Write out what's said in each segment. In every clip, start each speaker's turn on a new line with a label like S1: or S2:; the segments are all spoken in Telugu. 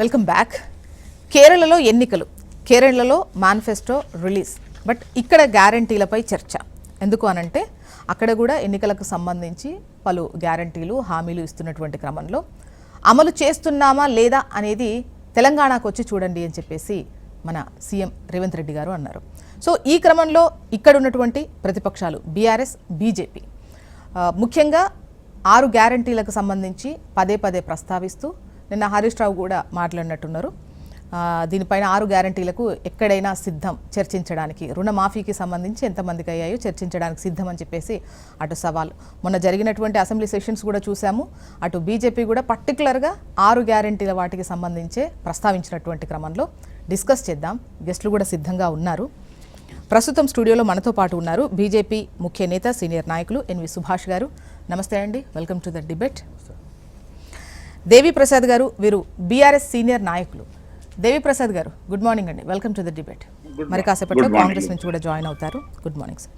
S1: Welcome back. కేరళలో ఎన్నికలు, కేరళలో మేనిఫెస్టో రిలీజ్. బట్ ఇక్కడ గ్యారంటీలపై చర్చ. ఎందుకు అనంటే అక్కడ కూడా ఎన్నికలకు సంబంధించి పలు గ్యారంటీలు హామీలు ఇస్తున్నటువంటి క్రమంలో అమలు చేస్తున్నామా లేదా అనేది తెలంగాణకు వచ్చి చూడండి అని చెప్పేసి మన సీఎం రేవంత్ రెడ్డి గారు అన్నారు. సో ఈ క్రమంలో ఇక్కడ ఉన్నటువంటి ప్రతిపక్షాలు బీఆర్ఎస్, బీజేపీ ముఖ్యంగా 6 గ్యారంటీలకు సంబంధించి పదే పదే ప్రస్తావిస్తూ నిన్న హరీష్ రావు కూడా మాట్లాడినట్టున్నారు. దీనిపైన 6 గ్యారంటీలకు ఎక్కడైనా సిద్ధం చర్చించడానికి, రుణమాఫీకి సంబంధించి ఎంతమందికి అయ్యాయో చర్చించడానికి సిద్ధం అని చెప్పేసి అటు సవాల్. మొన్న జరిగినటువంటి అసెంబ్లీ సెషన్స్ కూడా చూసాము. అటు బీజేపీ కూడా పర్టికులర్గా 6 గ్యారంటీల వాటికి సంబంధించే ప్రస్తావించినటువంటి క్రమంలో డిస్కస్ చేద్దాం. గెస్టులు కూడా సిద్ధంగా ఉన్నారు. ప్రస్తుతం స్టూడియోలో మనతో పాటు ఉన్నారు బీజేపీ ముఖ్య నేత, సీనియర్ నాయకులు ఎన్వి సుభాష్ గారు. నమస్తే అండి, వెల్కమ్ టు ద డిబేట్. దేవి ప్రసాద్ గారు, వీరు బీఆర్ఎస్ సీనియర్ నాయకులు. దేవి ప్రసాద్ గారు, గుడ్ మార్నింగ్ అండి, వెల్కమ్ టు ద డిబేట్. మరి కాసేపట్లో కాంగ్రెస్ నుంచి కూడా జాయిన్ అవుతారు. Good morning sir.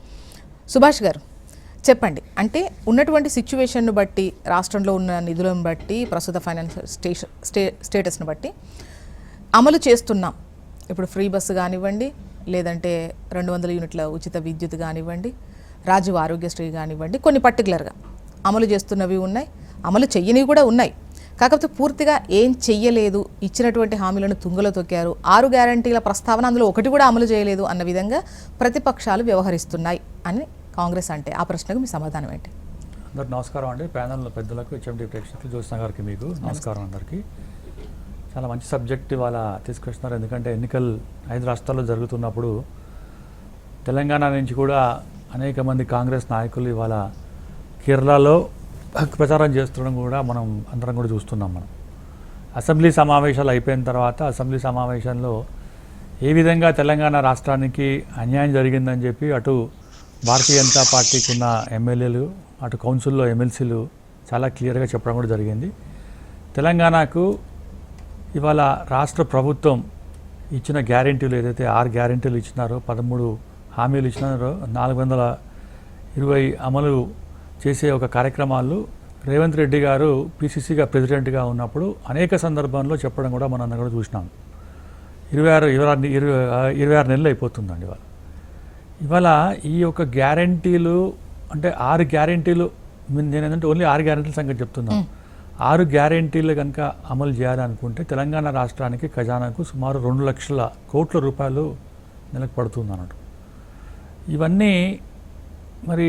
S1: సుభాష్ గారు చెప్పండి, అంటే ఉన్నటువంటి సిచ్యువేషన్ను బట్టి, రాష్ట్రంలో ఉన్న నిధులను బట్టి, ప్రస్తుత ఫైనాన్షియల్ స్టేటస్ను బట్టి అమలు చేస్తున్నాం. ఇప్పుడు ఫ్రీ బస్సు కానివ్వండి, లేదంటే 200 యూనిట్ల ఉచిత విద్యుత్ కానివ్వండి, రాజీవ్ ఆరోగ్యశ్రీ కానివ్వండి, కొన్ని పర్టికులర్గా అమలు చేస్తున్నవి ఉన్నాయి, అమలు చెయ్యనివి కూడా ఉన్నాయి. కాకపోతే పూర్తిగా ఏం చెయ్యలేదు, ఇచ్చినటువంటి హామీలను తుంగలో తొక్కారు, 6 గ్యారంటీల ప్రస్తావన అందులో ఒకటి కూడా అమలు చేయలేదు అన్న విధంగా ప్రతిపక్షాలు వ్యవహరిస్తున్నాయి అని కాంగ్రెస్ అంటే. ఆ ప్రశ్నకు మీ సమాధానం ఏంటి?
S2: అందరికి నమస్కారం అండి. ప్యానల్ పెద్దలకు, హెచ్ఎండి ప్రేక్షకులు, జ్యోత్స్న గారికి మీకు నమస్కారం. అందరికీ చాలా మంచి సబ్జెక్ట్ ఇవాళ తీసుకొస్తున్నారు. ఎందుకంటే ఎన్నికలు 5 రాష్ట్రాల్లో జరుగుతున్నప్పుడు తెలంగాణ నుంచి కూడా అనేక మంది కాంగ్రెస్ నాయకులు ఇవాళ కేరళలో ప్రచారం చేస్తుండడం కూడా మనం అందరం కూడా చూస్తున్నాం. మనం అసెంబ్లీ సమావేశాలు అయిపోయిన తర్వాత అసెంబ్లీ సమావేశంలో ఏ విధంగా తెలంగాణ రాష్ట్రానికి అన్యాయం జరిగిందని చెప్పి అటు భారతీయ జనతా పార్టీకి ఉన్న ఎమ్మెల్యేలు, అటు కౌన్సిల్లో ఎమ్మెల్సీలు చాలా క్లియర్గా చెప్పడం కూడా జరిగింది. తెలంగాణకు ఇవాళ రాష్ట్ర ప్రభుత్వం ఇచ్చిన గ్యారెంటీలు ఏదైతే 6 గ్యారెంటీలు ఇచ్చినారో, 13 హామీలు ఇచ్చినారో, 420 అమలు చేసే ఒక కార్యక్రమాలు రేవంత్ రెడ్డి గారు పిసిసిగా ప్రెసిడెంట్గా ఉన్నప్పుడు అనేక సందర్భాల్లో చెప్పడం కూడా మనం అందరం కూడా చూసినాం. 26 నెలలు అయిపోతుందండి ఇవాళ ఈ యొక్క గ్యారెంటీలు. అంటే 6 గ్యారెంటీలు, నేను ఏంటంటే ఓన్లీ 6 గ్యారెంటీల సంగతి చెప్తున్నాను. 6 గ్యారెంటీలు కనుక అమలు చేయాలనుకుంటే తెలంగాణ రాష్ట్రానికి ఖజానాకు సుమారు 2 లక్షల కోట్ల రూపాయలు నెలకు పడుతుంది అన్నట్టు. ఇవన్నీ మరి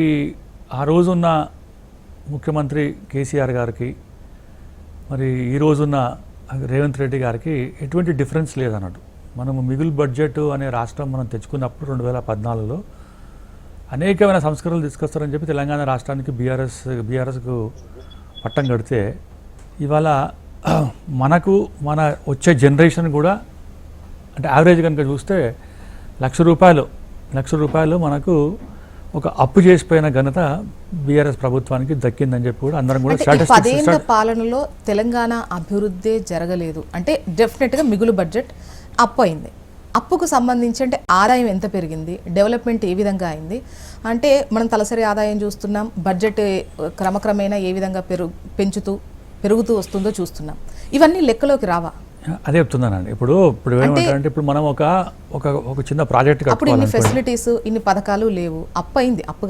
S2: ఆ రోజున్న ముఖ్యమంత్రి కేసీఆర్ గారికి, మరి ఈ రోజున్న రేవంత్ రెడ్డి గారికి ఎటువంటి డిఫరెన్స్ లేదన్నట్టు. మనము మిగులు బడ్జెట్ అనే రాష్ట్రం మనం తెచ్చుకున్నప్పుడు 2014లో అనేకమైన సంస్కరణలు తీసుకొస్తారని చెప్పి తెలంగాణ రాష్ట్రానికి బీఆర్ఎస్కు పట్టం కడితే ఇవాళ మన వచ్చే జనరేషన్ కూడా, అంటే యావరేజ్ కనుక చూస్తే లక్ష రూపాయలు మనకు ఒక అప్పు చేసిపోయిన ఘనత బీఆర్ఎస్ ప్రభుత్వానికి దక్కిందని చెప్పి కూడా అందరం కూడా
S1: 10 ఏళ్ల పాలనలో తెలంగాణ అభివృద్ధి జరగలేదు. అంటే డెఫినెట్గా మిగులు బడ్జెట్ అప్పు అయింది. అప్పుకు సంబంధించి అంటే ఆదాయం ఎంత పెరిగింది, డెవలప్మెంట్ ఏ విధంగా అయింది, అంటే మనం తలసరి ఆదాయం చూస్తున్నాం, బడ్జెట్ క్రమక్రమేణా ఏ విధంగా పెరుగుతూ వస్తుందో చూస్తున్నాం. ఇవన్నీ లెక్కలోకి రావా?
S2: అదే చెప్తున్నానండి. ఇప్పుడు ఏమంటారంటే, ఇప్పుడు మనం ఒక చిన్న ప్రాజెక్ట్,
S1: అప్పుడు ఇన్ని ఫెసిలిటీస్, ఇన్ని పథకాలు లేవు, అప్పు అయింది, అప్పు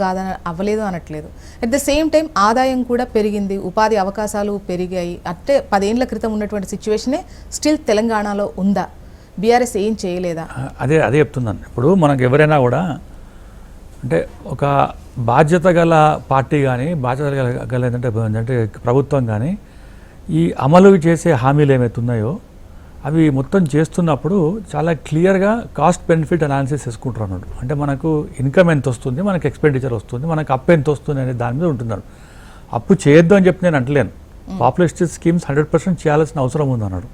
S1: అవ్వలేదు అనట్లేదు. అట్ ద సేమ్ టైం ఆదాయం కూడా పెరిగింది, ఉపాధి అవకాశాలు పెరిగాయి. అంటే 10 ఏళ్ల క్రితం ఉన్నటువంటి సిచ్యువేషనే స్టిల్ తెలంగాణలో ఉందా? బీఆర్ఎస్ ఏం చేయలేదా? అదే
S2: చెప్తున్నాను. ఇప్పుడు మనకు ఎవరైనా కూడా అంటే ఒక బాధ్యత గల పార్టీ కానీ, బాధ్యత గల ఏంటంటే ప్రభుత్వం కానీ ఈ అమలు చేసే హామీలు ఏమవుతున్నాయో అవి మొత్తం చేస్తున్నప్పుడు చాలా క్లియర్గా కాస్ట్ బెనిఫిట్ అనాలిసిస్ చేసుకుంటారు అన్నాడు. అంటే మనకు ఇన్కమ్ ఎంత వస్తుంది, మనకు ఎక్స్పెండిచర్ వస్తుంది, మనకు అప్పు ఎంత వస్తుంది అనే దాని మీద ఉంటున్నాడు. అప్పు చేయొద్దు అని చెప్పి నేను అంటలేను. పాపులేషన్ స్కీమ్స్ 100% చేయాల్సిన అవసరం ఉందన్నాడు.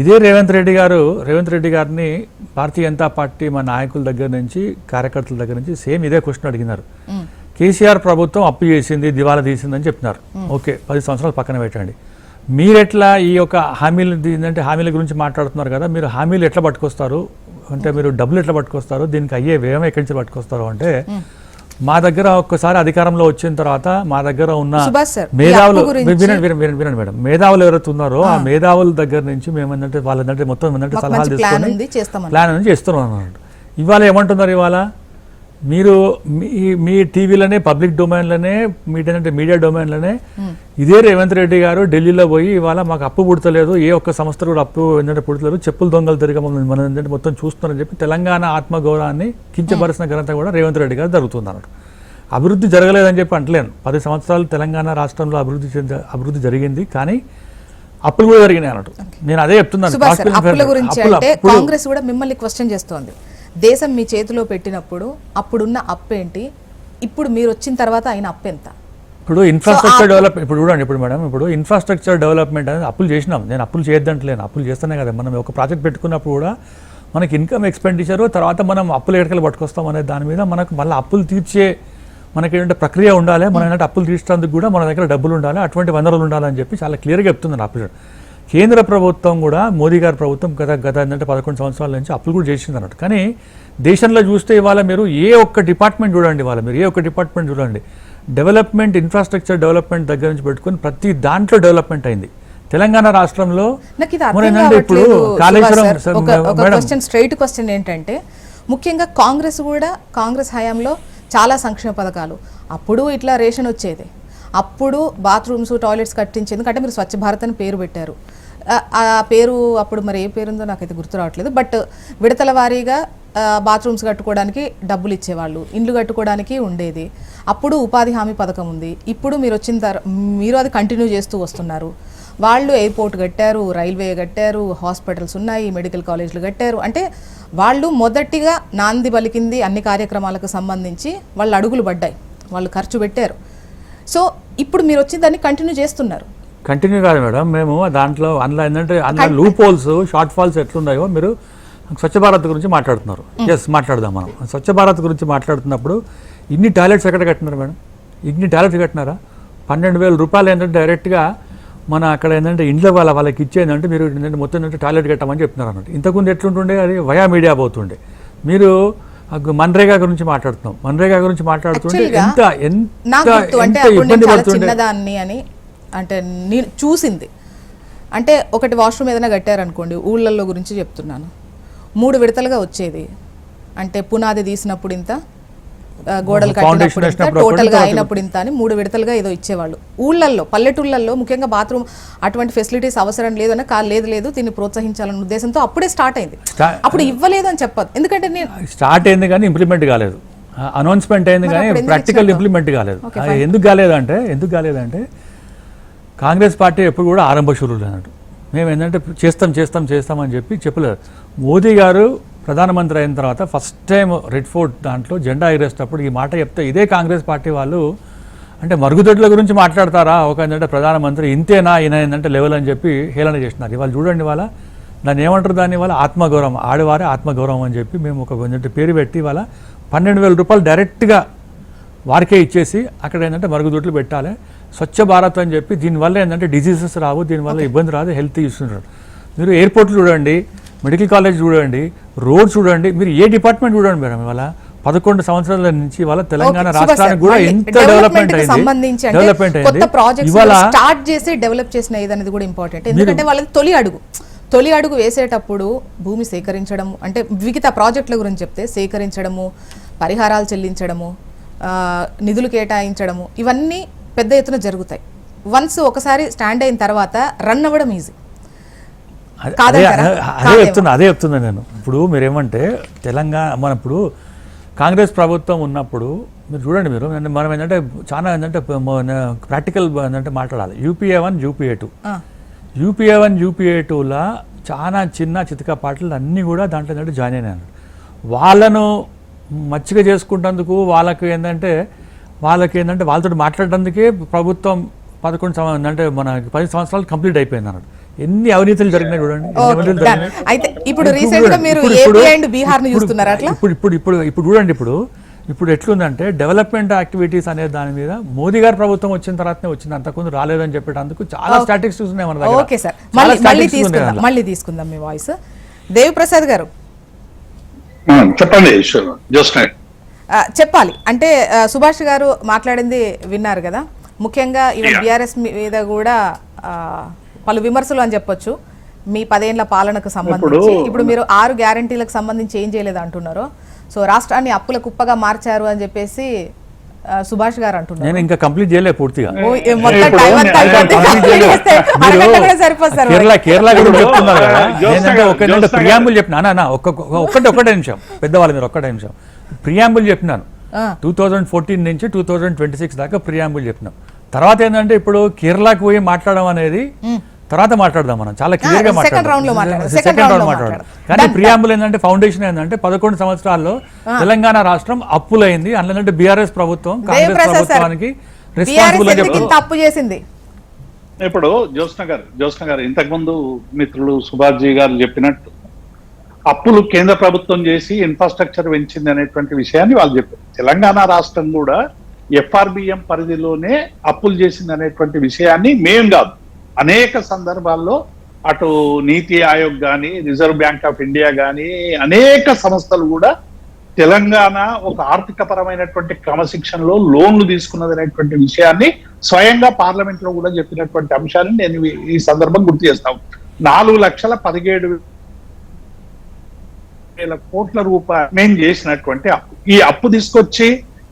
S2: ఇదే రేవంత్ రెడ్డి గారిని భారతీయ జనతా పార్టీ మా నాయకుల దగ్గర నుంచి, కార్యకర్తల దగ్గర నుంచి సేమ్ ఇదే క్వశ్చన్ అడిగినారు. కేసీఆర్ ప్రభుత్వం అప్పు చేసింది, దివాలా తీసిందని చెప్తున్నారు. ఓకే, 10 సంవత్సరాలు పక్కన పెట్టండి. మీరెట్లా ఈ యొక్క హామీలు, ఏంటంటే హామీల గురించి మాట్లాడుతున్నారు కదా, మీరు హామీలు ఎట్లా పట్టుకొస్తారు, అంటే మీరు డబ్బులు ఎట్లా పట్టుకొస్తారు, దీనికి అయ్యే వ్యయం ఎక్కడి నుంచి పట్టుకొస్తారు అంటే మా దగ్గర ఒక్కసారి అధికారంలో వచ్చిన తర్వాత మా దగ్గర ఉన్న
S1: సుభాష్ సార్, ఈ
S2: మేధావులు
S1: అప్పు గురించి-
S2: వినండి మేడం, మేధావులు ఎవరైతే ఉన్నారో ఆ మేధావుల దగ్గర నుంచి మేము ఏంటంటే వాళ్ళంటే మొత్తం ఏంటంటే
S1: మాకు
S2: సలహాలు
S1: మంచి ప్లాన్
S2: తీసుకొని
S1: ఉంది, చేస్తామని.
S2: ప్లాన్ అని చేస్తున్నాం అన్నమాట. ఇవాళ ఏమంటున్నారు, ఇవాళ మీరు మీ టీవీలోనే పబ్లిక్ డొమైన్లోనే ఏంటంటే మీడియా డొమైన్లోనే ఇదే రేవంత్ రెడ్డి గారు ఢిల్లీలో పోయి ఇవాళ మాకు అప్పు పుడతలేదు, ఏ ఒక్క సంస్థ కూడా అప్పు ఏంటంటే పుడతలేదు, చెప్పులు దొంగలు తిరిగి మనం ఏంటంటే మొత్తం చూస్తున్నారని చెప్పి తెలంగాణ ఆత్మగౌరవాన్ని కించపరిచిన ఘనత కూడా రేవంత్ రెడ్డి గారు జరుగుతుంది అన్నట్టు. అభివృద్ధి జరగలేదని చెప్పి అంటలేను, 10 సంవత్సరాలు తెలంగాణ రాష్ట్రంలో అభివృద్ధి జరిగింది, కానీ అప్పులు కూడా జరిగినాయి అన్నట్టు. నేను అదే చెప్తున్నాను.
S1: సుభాష్ సార్, అప్పుల గురించి అంటే కాంగ్రెస్ కూడా మిమ్మల్ని క్వశ్చన్ చేస్తోంది. దేశం మీ చేతిలో పెట్టినప్పుడు అప్పుడున్న అప్పు ఏంటి, ఇప్పుడు మీరు వచ్చిన తర్వాత అయిన అప్పు ఎంత?
S2: ఇప్పుడు ఇన్ఫ్రాస్ట్రక్చర్ డెవలప్మెంట్ ఇప్పుడు చూడండి, ఇప్పుడు మేడం ఇప్పుడు ఇన్ఫ్రాస్ట్రక్చర్ డెవలప్మెంట్ అనేది అప్పులు చేసినాం. నేను అప్పులు చేయొద్దంటలేను, అప్పులు చేస్తానే కదా. మనం ఒక ప్రాజెక్ట్ పెట్టుకున్నప్పుడు కూడా మనకి ఇన్కమ్ ఎక్స్పెండిచర్ తర్వాత మనం అప్పులు ఎక్కడికి పట్టుకొస్తాం అనే దాని మీద మనకు మళ్ళీ అప్పులు తీర్చే మనకి ఏంటంటే ప్రక్రియ ఉండాలి. మనం ఏంటంటే అప్పులు తీర్చడానికి కూడా మన దగ్గర డబ్బులు ఉండాలి, అటువంటి వనరులు ఉండాలని చెప్పి చాలా క్లియర్గా చెప్తున్నాను. అప్పులు కేంద్ర ప్రభుత్వం కూడా మోదీ గారి ప్రభుత్వం గత ఏంటంటే 11 సంవత్సరాల నుంచి అప్పులు కూడా చేసింది అన్నట్టు. కానీ దేశంలో చూస్తే ఇవాళ మీరు ఏ ఒక్క డిపార్ట్మెంట్ చూడండి, ఇవాళ మీరు ఏ ఒక్క డిపార్ట్మెంట్ చూడండి, డెవలప్మెంట్ ఇన్ఫ్రాస్ట్రక్చర్ డెవలప్మెంట్ దగ్గర నుంచి పెట్టుకొని ప్రతి దాంట్లో డెవలప్మెంట్ అయింది. తెలంగాణ రాష్ట్రంలో
S1: నాకు ఇది అర్థం
S2: ఏంటంటే ఇప్పుడు
S1: కావట్లేదు
S2: కాళేశ్వరం
S1: సుభాష్ సార్. ఒక క్వశ్చన్, స్ట్రైట్ క్వశ్చన్ ఏంటంటే, ముఖ్యంగా కాంగ్రెస్ హయాంలో చాలా సంక్షేమ పథకాలు, అప్పుడు ఇట్లా రేషన్ వచ్చేది, అప్పుడు బాత్రూమ్స్ టాయిలెట్స్ కట్టించేది, ఎందుకంటే మీరు స్వచ్ఛ భారత్ అని పేరు పెట్టారు. ఆ పేరు అప్పుడు మరి ఏ పేరుందో నాకైతే గుర్తు రావట్లేదు. బట్ విడతల వారీగా బాత్రూమ్స్ కట్టుకోవడానికి డబ్బులు ఇచ్చేవాళ్ళు, ఇండ్లు కట్టుకోవడానికి ఉండేది. అప్పుడు ఉపాధి హామీ పథకం ఉంది. ఇప్పుడు మీరు మీరు అది కంటిన్యూ చేస్తూ వస్తున్నారు. వాళ్ళు ఎయిర్పోర్ట్ కట్టారు, రైల్వే కట్టారు, హాస్పిటల్స్ ఉన్నాయి, మెడికల్ కాలేజీలు కట్టారు. అంటే వాళ్ళు మొదటిగా నాంది పలికింది అన్ని కార్యక్రమాలకు సంబంధించి వాళ్ళు అడుగులు పడ్డాయి, వాళ్ళు ఖర్చు పెట్టారు. సో ఇప్పుడు మీరు వచ్చి దాన్ని కంటిన్యూ చేస్తున్నారు.
S2: కంటిన్యూ కాదు మేడం, మేము దాంట్లో అందులో ఏంటంటే అందులో లూప్ హోల్స్ షార్ట్ ఫాల్స్ ఎట్లున్నాయో మీరు స్వచ్ఛ భారత్ గురించి మాట్లాడుతున్నారు. ఎస్, మాట్లాడదాం. మనం స్వచ్ఛ భారత్ గురించి మాట్లాడుతున్నప్పుడు ఇన్ని టాయిలెట్స్ ఎక్కడ కట్టినారు మేడం? ఇన్ని టాయిలెట్స్ కట్టినారా? 12,000 రూపాయలు ఏంటంటే డైరెక్ట్గా మన అక్కడ ఏంటంటే ఇంట్లో వాళ్ళకి ఇచ్చేందంటే మీరు ఏంటంటే మొత్తం ఏంటంటే టాయిలెట్ కట్టమని చెప్తున్నారు అన్నట్టు. ఇంతకుముందు ఎట్లుంటుండే, అది వయా మీడియా పోతుండే. మీరు మన్రేగా గురించి మాట్లాడుతున్నాం, మన్రేగా గురించి మాట్లాడుతుంటే ఎంత ఇబ్బంది పడుతుండే
S1: అని అంటే నేను చూసింది. అంటే ఒకటి వాష్రూమ్ ఏదైనా కట్టారనుకోండి, ఊళ్ళల్లో గురించి చెప్తున్నాను, 3 విడతలుగా వచ్చేది. అంటే పునాది తీసినప్పుడు ఇంత, గోడలు కట్టినప్పుడు ఇంత, టోటల్గా అయినప్పుడు ఇంత అని 3 విడతలుగా ఏదో ఇచ్చేవాళ్ళు. ఊళ్ళల్లో, పల్లెటూళ్ళల్లో ముఖ్యంగా బాత్రూమ్ అటువంటి ఫెసిలిటీస్ అవసరం లేదన్న లేదు దీన్ని ప్రోత్సహించాలన్న ఉద్దేశంతో అప్పుడే స్టార్ట్ అయింది. అప్పుడు ఇవ్వలేదు అని చెప్పదు, ఎందుకంటే
S2: స్టార్ట్ అయింది కానీ ఇంప్లిమెంట్ కాలేదు. అనౌన్స్మెంట్ అయింది కానీ ప్రాక్టికల్ ఇంప్లిమెంట్ కాలేదు. ఎందుకు కాలేదంటే కాంగ్రెస్ పార్టీ ఎప్పుడు కూడా ఆరంభశూరులు అన్నట్టు. మేము ఏంటంటే చేస్తాం అని చెప్పి చెప్పలేదు. మోదీ గారు ప్రధానమంత్రి అయిన తర్వాత ఫస్ట్ టైం రెడ్ ఫోర్ట్ దాంట్లో జెండా ఎగరేసేటప్పుడు ఈ మాట చెప్తే ఇదే కాంగ్రెస్ పార్టీ వాళ్ళు అంటే మరుగుదొడ్ల గురించి మాట్లాడతారా, ఒక ఏంటంటే ప్రధానమంత్రి ఇంతేనా ఈయన ఏంటంటే లెవెల్ అని చెప్పి హేళన చేస్తున్నారు. ఇవాళ చూడండి, ఇవాళ దాన్ని ఏమంటారు, దాన్ని ఇవాళ ఆత్మగౌరవం, ఆడవారే ఆత్మగౌరవం అని చెప్పి మేము ఒక ఏంటంటే పేరు పెట్టి ఇవాళ 12,000 రూపాయలు డైరెక్ట్గా వారికే ఇచ్చేసి అక్కడ ఏంటంటే మరుగుదొడ్లు పెట్టాలి, స్వచ్ఛ భారత్ అని చెప్పి. దీనివల్ల ఏంటంటే డిజీజెస్ రావు, దీనివల్ల ఇబ్బంది రాదు, హెల్త్ ఇస్తున్నారు. మీరు ఎయిర్పోర్ట్లు చూడండి, మెడికల్ కాలేజ్ చూడండి, రోడ్ చూడండి, మీరు ఏ డిపార్ట్మెంట్ చూడండి మేడం. ఇవాళ 11 సంవత్సరాల నుంచి ఇవాళ తెలంగాణ రాష్ట్రానికి కూడా ఎంత డెవలప్మెంట్ అయింది.
S1: కొత్త ప్రాజెక్ట్స్ స్టార్ట్ చేసి డెవలప్ చేసిన ఏదనేది కూడా ఇంపార్టెంట్. ఎందుకంటే వాళ్ళది తొలి అడుగు వేసేటప్పుడు భూమి సేకరించడము, అంటే వివిధ ప్రాజెక్టుల గురించి చెప్తే సేకరించడము, పరిహారాలు చెల్లించడము, నిధులు కేటాయించడము, ఇవన్నీ పెద్ద ఎత్తున జరుగుతాయి. వన్స్ ఒకసారి స్టాండ్ అయిన తర్వాత రన్ అవ్వడం ఈజీ.
S2: అదే చెప్తున్నా నేను. ఇప్పుడు మీరేమంటే తెలంగాణ ఇప్పుడు కాంగ్రెస్ ప్రభుత్వం ఉన్నప్పుడు మీరు చూడండి, మనం ఏంటంటే చాలా ఏంటంటే ప్రాక్టికల్ ఏంటంటే మాట్లాడాలి. UPA1 UPA 2లా చాలా చిన్న చితక పాటలు అన్నీ కూడా దాంట్లో ఏంటంటే జాయిన్ అయినాను. వాళ్ళను మచ్చిగా చేసుకుంటందుకు వాళ్ళకి ఏంటంటే వాళ్ళతో మాట్లాడడానికి ప్రభుత్వం 11 అంటే మన 10 సంవత్సరాలు కంప్లీట్ అయిపోయింది అన్నాడు. ఎన్ని అవినీతులు జరిగినాయి చూడండి. ఇప్పుడు చూడండి, ఇప్పుడు ఎట్లుందంటే డెవలప్మెంట్ యాక్టివిటీస్ అనే దాని మీద మోదీ గారి ప్రభుత్వం వచ్చిన తర్వాతనే వచ్చింది, అంతకుముందు రాలేదని చెప్పేటందుకు చాలా స్టాటిస్టిక్స్ ఉన్నాయి మన దగ్గర.
S1: ఓకే సార్, మళ్ళీ తీసుకుందాం మీ వాయిస్. దేవిప్రసాద్ గారు
S3: చెప్పండి.
S1: చెప్పాలి అంటే సుభాష్ గారు మాట్లాడింది విన్నారు కదా, ముఖ్యంగా ఈవెన్ బీఆర్ఎస్ మీద కూడా పలు విమర్శలు అని చెప్పొచ్చు మీ 10 ఏళ్ల పాలనకు సంబంధించి. ఇప్పుడు మీరు 6 గ్యారంటీలకు సంబంధించి ఏం చేయలేదు అంటున్నారు. సో రాష్ట్రాన్ని అప్పుల కుప్పగా మార్చారు అని చెప్పేసి సుభాష్ గారు అంటున్నారు.
S2: నేను ఇంకా కంప్లీట్ చేయలేదు పూర్తిగా. కేరళ గురించి చెప్తున్నారు కదా, నేనంటే ఒక ప్రియాంబుల్ చెప్పినా ఒక్కటే నిమిషం పెద్దవాళ్ళు, మీరు ఒక్కటే నిమిషం ప్రియాంబుల్ చెప్పినాను. 2014 నుంచి 2026 దాకా ప్రియాంబుల్ చెప్పినాం. తర్వాత ఏంటంటే ఇప్పుడు కేరళకు పోయి మాట్లాడడం అనేది తర్వాత మాట్లాడదాం, మనం చాలా క్లియర్ గా మాట్లాడదాం, సెకండ్ రౌండ్ మాట్లాడదాం. కానీ ప్రియాంబుల్ ఏంటంటే ఫౌండేషన్ ఏంటంటే 11 సంవత్సరాల్లో తెలంగాణ రాష్ట్రం అప్పులైంది. అందులో బీఆర్ఎస్ ప్రభుత్వం కాంగ్రెస్ ప్రభుత్వానికి రెస్పాన్సిబుల్
S1: తప్పు చేసింది.
S3: ఇప్పుడు జ్యోత్స్న గారు ఇంతకుముందు మిత్రులు సుభాష్ జీ గారు చెప్పినట్టు అప్పులు కేంద్ర ప్రభుత్వం చేసి ఇన్ఫ్రాస్ట్రక్చర్ పెంచింది అనేటువంటి విషయాన్ని వాళ్ళు చెప్పారు. తెలంగాణ రాష్ట్రం కూడా ఎఫ్ఆర్బిఎం పరిధిలోనే అప్పులు చేసింది అనేటువంటి విషయాన్ని మేం కాదు, అనేక సందర్భాల్లో అటు నీతి ఆయోగ్ కానీ రిజర్వ్ బ్యాంక్ ఆఫ్ ఇండియా కానీ అనేక సంస్థలు కూడా తెలంగాణ ఒక ఆర్థిక పరమైనటువంటి క్రమశిక్షణలో లోన్లు తీసుకున్నది అనేటువంటి విషయాన్ని స్వయంగా పార్లమెంట్ లో కూడా చెప్పినటువంటి అంశాన్ని నేను ఈ సందర్భం గుర్తు చేస్తాను. 4,17,000 కోట్ల రూపాయలు మేము చేసినటువంటి అప్పు, ఈ అప్పు తీసుకొచ్చి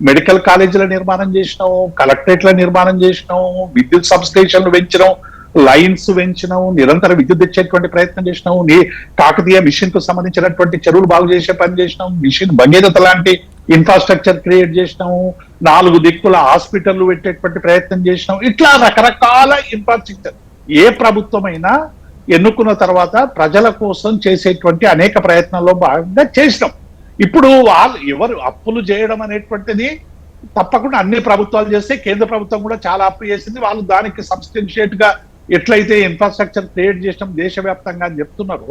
S3: మెడికల్ కాలేజీల నిర్మాణం చేసినాం, కలెక్టరేట్ల నిర్మాణం చేసినాం, విద్యుత్ సబ్ స్టేషన్లు పెంచినాం, లైన్స్ పెంచినాం, నిరంతర విద్యుత్ తెచ్చేటువంటి ప్రయత్నం చేసినాం, కాకతీయ మిషన్ కు సంబంధించినటువంటి చెరువులు బాగు చేసే పని చేసినాం, మిషన్ భగీరథ లాంటి ఇన్ఫ్రాస్ట్రక్చర్ క్రియేట్ చేసినాము, 4 దిక్కుల హాస్పిటల్లు పెట్టేటువంటి ప్రయత్నం చేసినాం. ఇట్లా రకరకాల ఇన్ఫ్రాస్ట్రక్చర్ ఏ ప్రభుత్వమైనా ఎన్నుకున్న తర్వాత ప్రజల కోసం చేసేటువంటి అనేక ప్రయత్నాల్లో భాగంగా చేసినాం. ఇప్పుడు వాళ్ళు ఎవరు అప్పులు చేయడం అనేటువంటిది తప్పకుండా అన్ని ప్రభుత్వాలు చేస్తే కేంద్ర ప్రభుత్వం కూడా చాలా అప్పు చేసింది. వాళ్ళు దానికి సబ్స్టెన్షియేట్ గా ఎట్లయితే ఇన్ఫ్రాస్ట్రక్చర్ క్రియేట్ చేసినాం దేశవ్యాప్తంగా అని చెప్తున్నారు,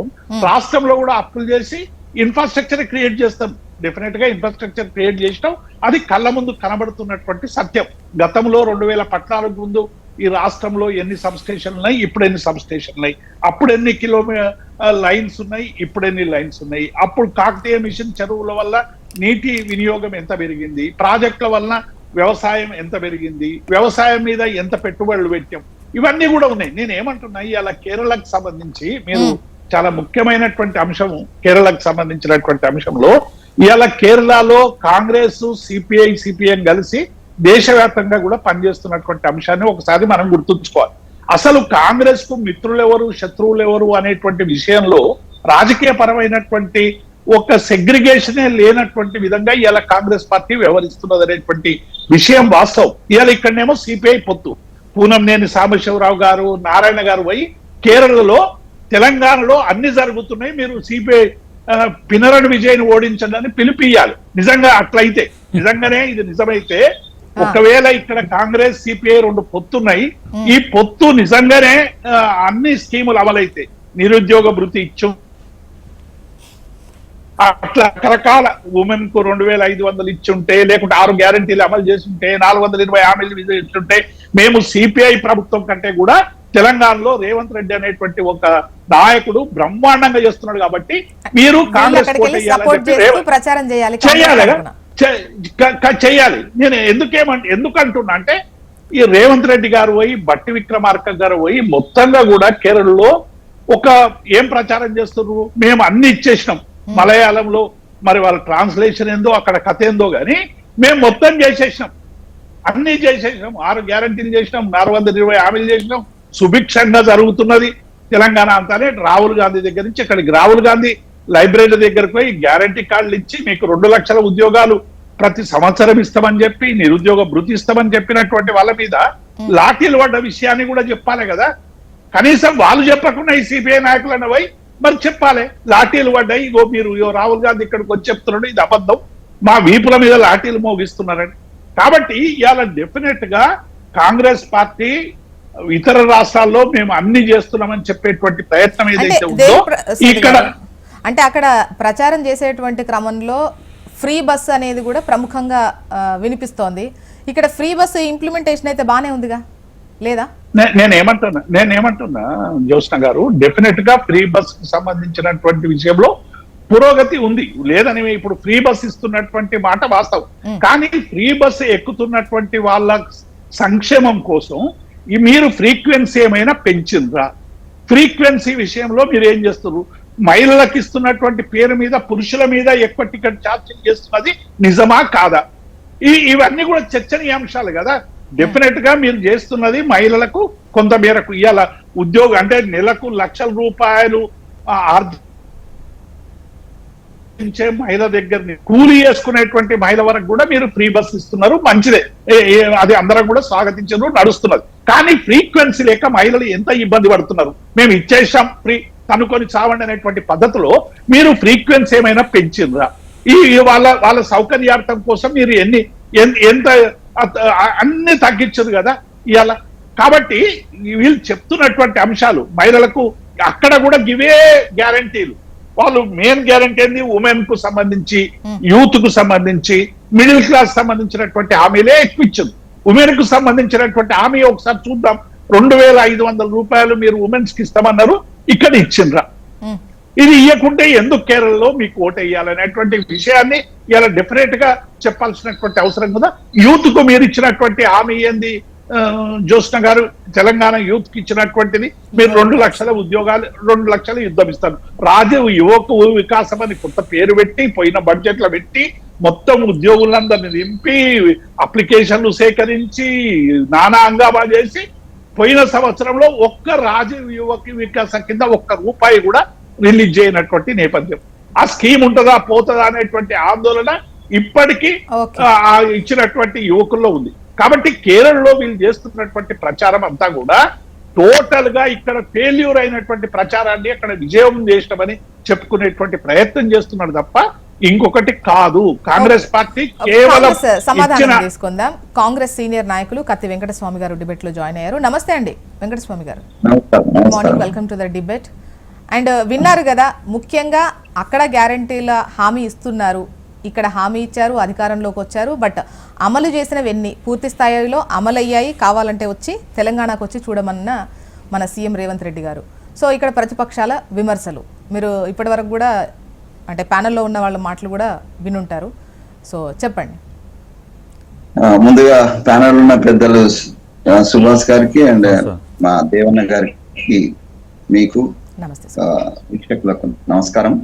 S3: రాష్ట్రంలో కూడా అప్పులు చేసి ఇన్ఫ్రాస్ట్రక్చర్ క్రియేట్ చేస్తాం. డెఫినెట్ గా ఇన్ఫ్రాస్ట్రక్చర్ క్రియేట్ చేసినాం, అది కళ్ళ ముందు కనబడుతున్నటువంటి సత్యం. గతంలో 2014 ముందు ఈ రాష్ట్రంలో ఎన్ని సబ్ స్టేషన్లు ఉన్నాయి, ఇప్పుడు ఎన్ని సబ్ స్టేషన్లు ఉన్నాయి, అప్పుడు ఎన్ని లైన్స్ ఉన్నాయి, ఇప్పుడు ఎన్ని లైన్స్ ఉన్నాయి, అప్పుడు కాకతీయ మిషన్ చెరువుల వల్ల నీటి వినియోగం ఎంత పెరిగింది, ప్రాజెక్టుల వల్ల వ్యవసాయం ఎంత పెరిగింది, వ్యవసాయం మీద ఎంత పెట్టుబడులు పెట్టాం, ఇవన్నీ కూడా ఉన్నాయి. నేను ఏమంటున్నా, ఇవాళ కేరళకు సంబంధించి మీరు చాలా ముఖ్యమైనటువంటి అంశం, కేరళకు సంబంధించినటువంటి అంశంలో ఇవాళ కేరళలో కాంగ్రెస్ సిపిఐ సిపిఎం కలిసి దేశవ్యాప్తంగా కూడా పనిచేస్తున్నటువంటి అంశాన్ని ఒకసారి మనం గుర్తుంచుకోవాలి. అసలు కాంగ్రెస్ కు మిత్రులు ఎవరు శత్రువులు ఎవరు అనేటువంటి విషయంలో రాజకీయ పరమైనటువంటి ఒక సెగ్రిగేషనే లేనటువంటి విధంగా ఇవాళ కాంగ్రెస్ పార్టీ వ్యవహరిస్తున్నది అనేటువంటి విషయం వాస్తవం. ఇవాళ ఇక్కడనేమో సిపిఐ పొత్తు, పూనంనేని సాంబశివరావు గారు, నారాయణ గారు పోయి కేరళలో తెలంగాణలో అన్ని జరుగుతున్నాయి, మీరు సిపిఐ పినరడి విజయ్ని ఓడించండి పిలిపియాలి. నిజంగా అట్లయితే, నిజంగానే ఇది నిజమైతే, ఒకవేళ ఇక్కడ కాంగ్రెస్ సిపిఐ 2 పొత్తున్నాయి, ఈ పొత్తు నిజంగానే అన్ని స్కీములు అమలైతే నిరుద్యోగ భృతి ఇచ్చు, అట్లా రకరకాల ఉమెన్ కు 2,500 ఇచ్చుంటే, లేకుంటే 6 గ్యారంటీలు అమలు చేస్తుంటే, 420 హామీలు ఇచ్చుంటే, మేము సిపిఐ ప్రభుత్వం కంటే కూడా తెలంగాణలో రేవంత్ రెడ్డి అనేటువంటి ఒక నాయకుడు బ్రహ్మాండంగా చేస్తున్నాడు. కాబట్టి మీరు కాంగ్రెస్ చేయాలి. నేను ఎందుకంటున్నా అంటే, ఈ రేవంత్ రెడ్డి గారు పోయి బట్టి విక్రమార్క గారు పోయి మొత్తంగా కూడా కేరళలో ఒక ఏం ప్రచారం చేస్తున్నారు, మేము అన్ని ఇచ్చేసినాం, మలయాళంలో మరి వాళ్ళ ట్రాన్స్లేషన్ ఏందో అక్కడ కథ ఏందో గాని మేము మొత్తం చేసేసినాం, అన్ని చేసేసినాం, 6 గ్యారంటీలు చేసినాం, 420 హామీలు చేసినాం, సుభిక్షంగా జరుగుతున్నది తెలంగాణ అంతానే. రాహుల్ గాంధీ దగ్గర నుంచి ఇక్కడికి, రాహుల్ గాంధీ లైబ్రరీ దగ్గరకు పోయి గ్యారంటీ కార్డులు ఇచ్చి మీకు 2 లక్షల ఉద్యోగాలు ప్రతి సంవత్సరం ఇస్తామని చెప్పి, నిరుద్యోగ భృతి ఇస్తామని చెప్పినటువంటి వాళ్ళ మీద లాఠీలు పడ్డ విషయాన్ని కూడా చెప్పాలి కదా. కనీసం వాళ్ళు చెప్పకుండా ఈ సిపిఐ నాయకులను పోయి మరి చెప్పాలి, లాఠీలు పడ్డాయి, ఇగో మీరు రాహుల్ గాంధీ ఇక్కడికి వచ్చి చెప్తున్నాడు ఇది అబద్ధం, మా వీపుల మీద లాఠీలు మోగిస్తున్నారని. కాబట్టి ఇవాళ డెఫినెట్ గా కాంగ్రెస్ పార్టీ ఇతర రాష్ట్రాల్లో మేము అన్ని చేస్తున్నామని చెప్పేటువంటి ప్రయత్నం ఏదైతే ఉందో ఇక్కడ,
S1: అంటే అక్కడ ప్రచారం చేసేటువంటి క్రమంలో ఫ్రీ బస్ అనేది కూడా ప్రముఖంగా వినిపిస్తోంది. ఇక్కడ ఫ్రీ బస్ ఇంప్లిమెంటేషన్ అయితే బానే ఉందిగా, లేదా?
S3: నేనేమంటున్నా జ్యోత్స్న గారు, డెఫినెట్ గా ఫ్రీ బస్ కు సంబంధించినటువంటి విషయంలో పురోగతి ఉంది, లేదని ఇప్పుడు ఫ్రీ బస్ ఇస్తున్నటువంటి మాట వాస్తవం. కానీ ఫ్రీ బస్ ఎక్కుతున్నటువంటి వాళ్ళ సంక్షేమం కోసం మీరు ఫ్రీక్వెన్సీ ఏమైనా పెంచిండ్రా? ఫ్రీక్వెన్సీ విషయంలో మీరు ఏం చేస్తున్నారు? మహిళలకు ఇస్తున్నటువంటి పేరు మీద పురుషుల మీద ఎక్కువ టికెట్ ఛార్జీలు చేస్తున్నది నిజమా కాదా? ఇవన్నీ కూడా చర్చనీయాంశాలు కదా. డెఫినెట్ గా మీరు చేస్తున్నది మహిళలకు కొంత మేరకు ఇవాళ ఉద్యోగం అంటే నెలకు లక్షల రూపాయలు ఆర్జించే మహిళ దగ్గర కూలీ చేసుకునేటువంటి మహిళ వరకు కూడా మీరు ఫ్రీ బస్ ఇస్తున్నారు, మంచిదే, అది అందరం కూడా స్వాగతించారు, నడుస్తున్నది. కానీ ఫ్రీక్వెన్సీ లేక మహిళలు ఎంత ఇబ్బంది పడుతున్నారు. మేము ఇచ్చేసాం ఫ్రీ కనుకొని చావండి అనేటువంటి పద్ధతిలో మీరు ఫ్రీక్వెన్సీ ఏమైనా పెంచిండ్రా? వాళ్ళ సౌకర్యార్థం కోసం మీరు ఎంత అన్ని తగ్గించదు కదా ఇవాళ. కాబట్టి వీళ్ళు చెప్తున్నటువంటి అంశాలు మహిళలకు అక్కడ కూడా గివే గ్యారంటీలు. వాళ్ళు మెయిన్ గ్యారంటీ ఏంది? ఉమెన్ కు సంబంధించి, యూత్ కు సంబంధించి, మిడిల్ క్లాస్ సంబంధించినటువంటి హామీలే ఎక్కువ ఇచ్చింది. ఉమెన్ కు సంబంధించినటువంటి హామీ ఒకసారి చూద్దాం. 2500 రూపాయలు మీరు ఉమెన్స్ కి ఇస్తామన్నారు, ఇక్కడ ఇచ్చిండ్రా? ఇది ఇవ్వకుంటే ఎందుకు కేరళలో మీకు ఓటు వేయాలనేటువంటి విషయాన్ని ఇలా డెఫినెట్ గా చెప్పాల్సినటువంటి అవసరం కదా. యూత్ కు మీరు ఇచ్చినటువంటి హామీ ఏంది? జ్యోత్స్న గారు, తెలంగాణ యూత్ కి ఇచ్చినటువంటిది మీరు 2 లక్షల ఉద్యోగాలు, 2 లక్షల యుద్ధం ఇస్తారు. రాజీవ్ యువక వికాసం అని కొత్త పేరు పెట్టి పోయిన బడ్జెట్లో పెట్టి మొత్తం ఉద్యోగులందరినీ నింపి అప్లికేషన్లు సేకరించి నానా హంగామా చేసి పోయిన సంవత్సరంలో ఒక్క రాజీవ్ యువక వికాసం కింద ₹1 కూడా రిలీజ్ చేయనటువంటి నేపథ్యం. ఆ స్కీమ్ ఉంటుందా పోతుందా అనేటువంటి ఆందోళన ఇప్పటికీ ఇచ్చినటువంటి యువకుల్లో ఉంది. కాబట్టి కేరళలో వీళ్ళు చేస్తున్నటువంటి ప్రచారం అంతా కూడా టోటల్ గా ఇక్కడ ఫెయిల్యూర్ అయినటువంటి ప్రచారాన్ని అక్కడ విజయం చేసినామని చెప్పుకునేటువంటి ప్రయత్నం చేస్తున్నాడు తప్ప ఇంకొకటి కాదు. కాంగ్రెస్ పార్టీ కేవలం
S1: సమాధానం తీసుకుందాం. కాంగ్రెస్ సీనియర్ నాయకులు కత్తి వెంకటస్వామి గారు డిబేట్ లో జాయిన్ అయ్యారు. నమస్తే అండి వెంకటస్వామి గారు. Good morning, welcome to the debate. And విన్నారు కదా, ముఖ్యంగా అక్కడ గ్యారంటీల హామీ ఇస్తున్నారు, ఇక్కడ హామీ ఇచ్చారు, అధికారంలోకి వచ్చారు, బట్ అమలు చేసినవన్నీ పూర్తి స్థాయిలో అమలయ్యాయి. కావాలంటే వచ్చి తెలంగాణకు వచ్చి చూడమన్న మన సీఎం రేవంత్ రెడ్డి గారు. సో ఇక్కడ ప్రతిపక్షాల విమర్శలు మీరు ఇప్పటి వరకు కూడా అంటే ప్యానెల్లో ఉన్న వాళ్ళ మాటలు కూడా వినుంటారు. సో చెప్పండి.
S4: ముందుగా ప్యానెల్ ఉన్న పెద్దలు సుభాష్ గారికి అండ్ మా దేవన్న గారికి, మీకు వీక్షకులకు నమస్కారం.